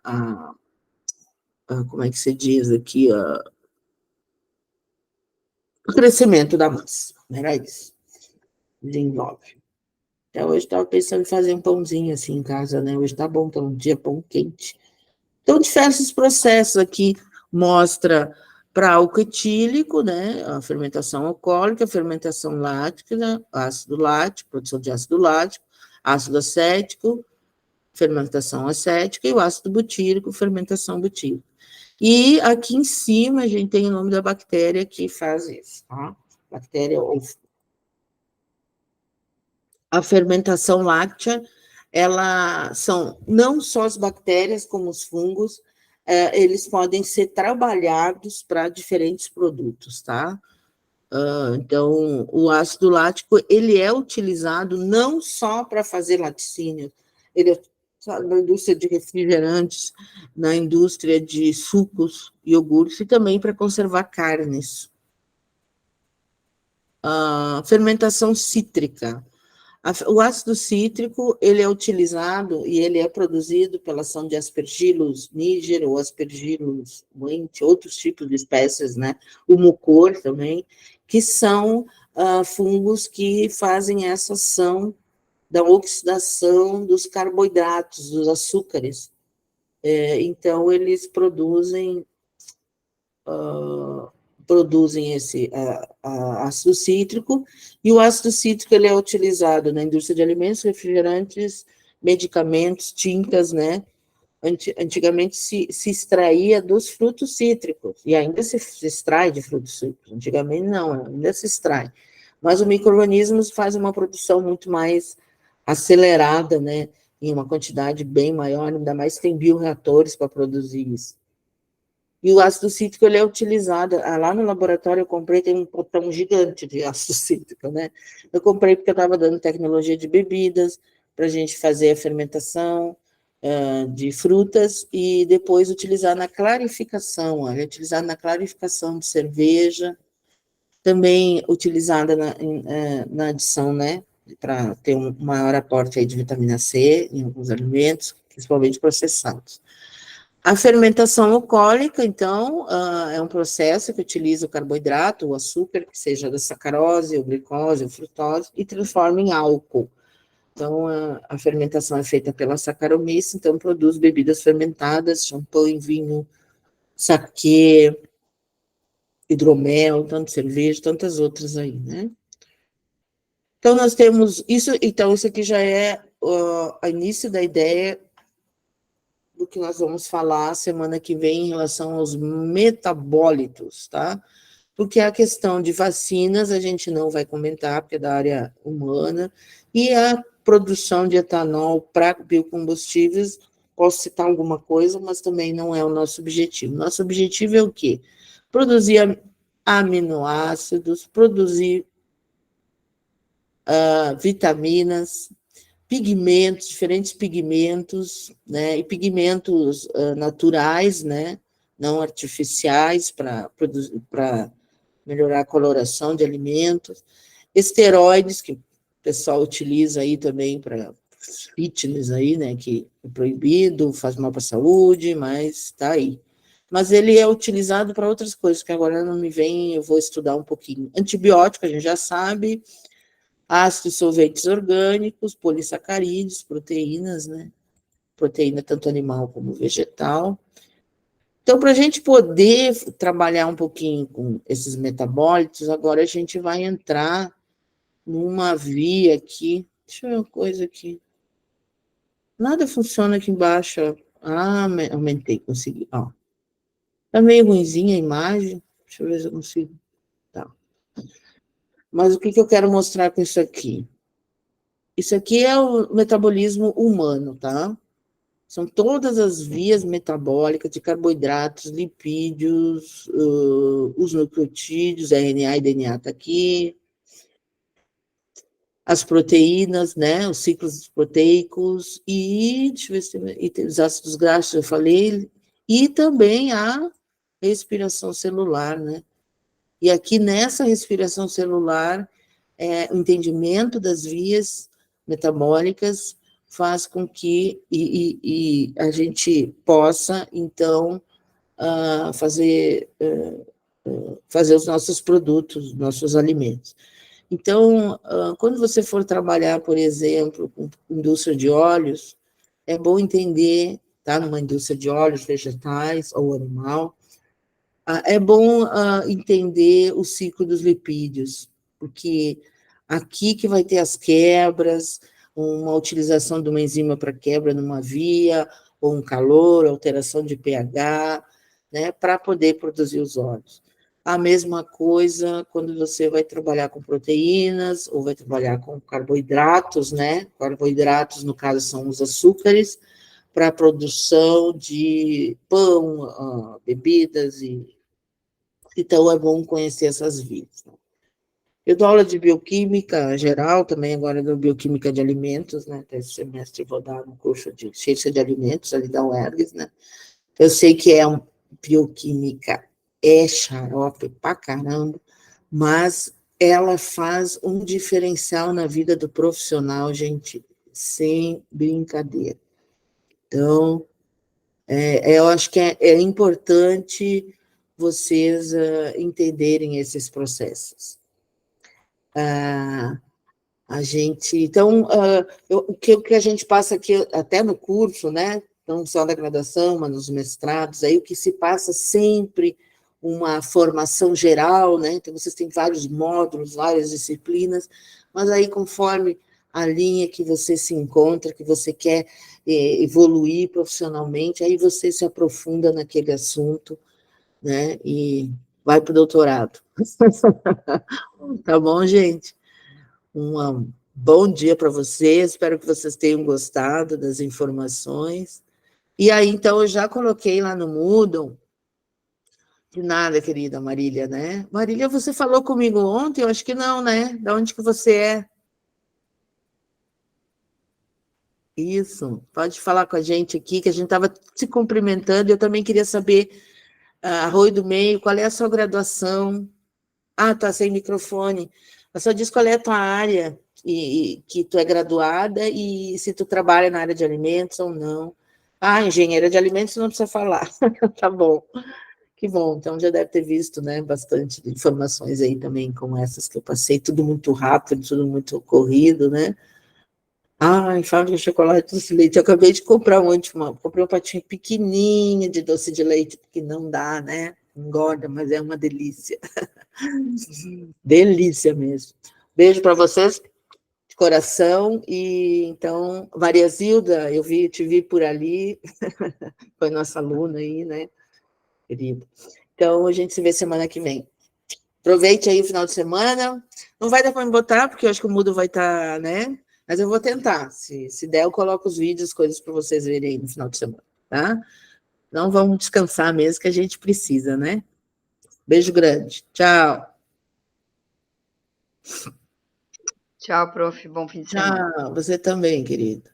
como é que se diz aqui, o crescimento da massa, era isso, desenvolve. Até hoje estava pensando em fazer um pãozinho assim em casa, né? Hoje tá bom, tá um dia pão quente. Então, diversos processos aqui mostra para álcool etílico, né? A fermentação alcoólica, a fermentação lática, ácido lático, produção de ácido lático, ácido acético, fermentação acética, e o ácido butírico, fermentação butírica. E aqui em cima a gente tem o nome da bactéria que faz isso, tá? Bactéria ou a fermentação láctea, ela são não só as bactérias, como os fungos, eles podem ser trabalhados para diferentes produtos, tá? Então, o ácido lático, ele é utilizado não só para fazer laticínio, ele é na indústria de refrigerantes, na indústria de sucos, iogurtes, e também para conservar carnes. A fermentação cítrica. O ácido cítrico, ele é utilizado e ele é produzido pela ação de Aspergillus niger ou Aspergillus buenchi, outros tipos de espécies, né? O mucor também, que são fungos que fazem essa ação da oxidação dos carboidratos, dos açúcares. Então, eles produzem esse ácido cítrico, e o ácido cítrico ele é utilizado na indústria de alimentos, refrigerantes, medicamentos, tintas, né? Antigamente se extraía dos frutos cítricos, e ainda se extrai de frutos cítricos, antigamente não, ainda se extrai. Mas o micro-organismo faz uma produção muito mais acelerada, né? Em uma quantidade bem maior, ainda mais tem bioreatores para produzir isso. E o ácido cítrico, ele é utilizado, lá no laboratório eu comprei, tem um potão gigante de ácido cítrico, né? Eu comprei porque eu estava dando tecnologia de bebidas, para a gente fazer a fermentação de frutas, e depois utilizar na clarificação, olha, utilizado na clarificação de cerveja, também utilizada na adição, né? Para ter um maior aporte aí de vitamina C em alguns alimentos, principalmente processados. A fermentação alcoólica, então, é um processo que utiliza o carboidrato, o açúcar, que seja da sacarose, ou glicose, ou frutose, e transforma em álcool. Então, a fermentação é feita pela Saccharomyces, então produz bebidas fermentadas, champanhe, vinho, saquê, hidromel, tanto cerveja, tantas outras aí, né? Então, nós temos isso, então, isso aqui já é o início da ideia do que nós vamos falar semana que vem em relação aos metabólitos, tá? Porque a questão de vacinas a gente não vai comentar, porque é da área humana, e a produção de etanol para biocombustíveis, posso citar alguma coisa, mas também não é o nosso objetivo. Nosso objetivo é o quê? Produzir aminoácidos, produzir vitaminas, pigmentos, diferentes pigmentos, né, e pigmentos naturais, né, não artificiais, para melhorar a coloração de alimentos, esteroides, que o pessoal utiliza aí também para fitness aí, né, que é proibido, faz mal para a saúde, mas está aí. Mas ele é utilizado para outras coisas, que agora não me vem, eu vou estudar um pouquinho. Antibiótico, a gente já sabe, ácidos solventes orgânicos, polissacarídeos, proteínas, né? Proteína tanto animal como vegetal. Então, para a gente poder trabalhar um pouquinho com esses metabólitos, agora a gente vai entrar numa via aqui. Deixa eu ver uma coisa aqui. Nada funciona aqui embaixo. Ah, aumentei, consegui. Ó. Tá meio ruimzinha a imagem. Deixa eu ver se eu consigo. Tá. Mas o que eu quero mostrar com isso aqui? Isso aqui é o metabolismo humano, tá? São todas as vias metabólicas de carboidratos, lipídios, os nucleotídeos, RNA e DNA está aqui, as proteínas, né, os ciclos proteicos, e, deixa eu ver se tem os ácidos graxos, eu falei, e também a respiração celular, né? E aqui nessa respiração celular, o entendimento das vias metabólicas faz com que a gente possa, então, fazer os nossos produtos, nossos alimentos. Então, quando você for trabalhar, por exemplo, com indústria de óleos, é bom entender, tá, numa indústria de óleos vegetais ou animal, é bom entender o ciclo dos lipídios, porque aqui que vai ter as quebras, uma utilização de uma enzima para quebra numa via, ou um calor, alteração de pH, né, para poder produzir os óleos. A mesma coisa quando você vai trabalhar com proteínas, ou vai trabalhar com carboidratos, né? Carboidratos, no caso, são os açúcares, para a produção de pão, bebidas e então, é bom conhecer essas vias. Eu dou aula de bioquímica geral, também agora dou bioquímica de alimentos, né? Até esse semestre vou dar um curso de ciência de alimentos ali da UERGS, né? Eu sei que bioquímica é xarope pra caramba, mas ela faz um diferencial na vida do profissional, gente, sem brincadeira. Então, eu acho que é importante vocês entenderem esses processos. A gente, então, o que a gente passa aqui, até no curso, né, não só na graduação, mas nos mestrados, aí o que se passa sempre uma formação geral, né, então vocês têm vários módulos, várias disciplinas, mas aí conforme a linha que você se encontra, que você quer evoluir profissionalmente, aí você se aprofunda naquele assunto, né, e vai para o doutorado. Tá bom, gente? Um bom dia para vocês, espero que vocês tenham gostado das informações. E aí, então, eu já coloquei lá no Moodle, de nada, querida Marília, né? Marília, você falou comigo ontem? Eu acho que não, né? De onde que você é? Isso, pode falar com a gente aqui, que a gente estava se cumprimentando, eu também queria saber, Arroio do Meio, qual é a sua graduação? Ah, tá sem microfone. Mas só diz qual é a tua área, e que tu é graduada, e se tu trabalha na área de alimentos ou não. Ah, engenheira de alimentos não precisa falar. Tá bom. Que bom. Então já deve ter visto, né, bastante informações aí também, como essas que eu passei, tudo muito rápido, tudo muito corrido, né? Ai, fábrica de chocolate doce de leite. Eu acabei de comprar comprei um patinho pequenininho de doce de leite, porque não dá, né? Engorda, mas é uma delícia. Delícia mesmo. Beijo para vocês, de coração. E então, Maria Zilda, te vi por ali, foi nossa aluna aí, né, querida? Então, a gente se vê semana que vem. Aproveite aí o final de semana. Não vai dar para me botar, porque eu acho que o Mudo vai estar, né? Mas eu vou tentar. Se der, eu coloco os vídeos, coisas para vocês verem aí no final de semana, tá? Não vamos descansar mesmo, que a gente precisa, né? Beijo grande. Tchau. Tchau, prof. Bom fim de semana. Tchau. Você também, querido.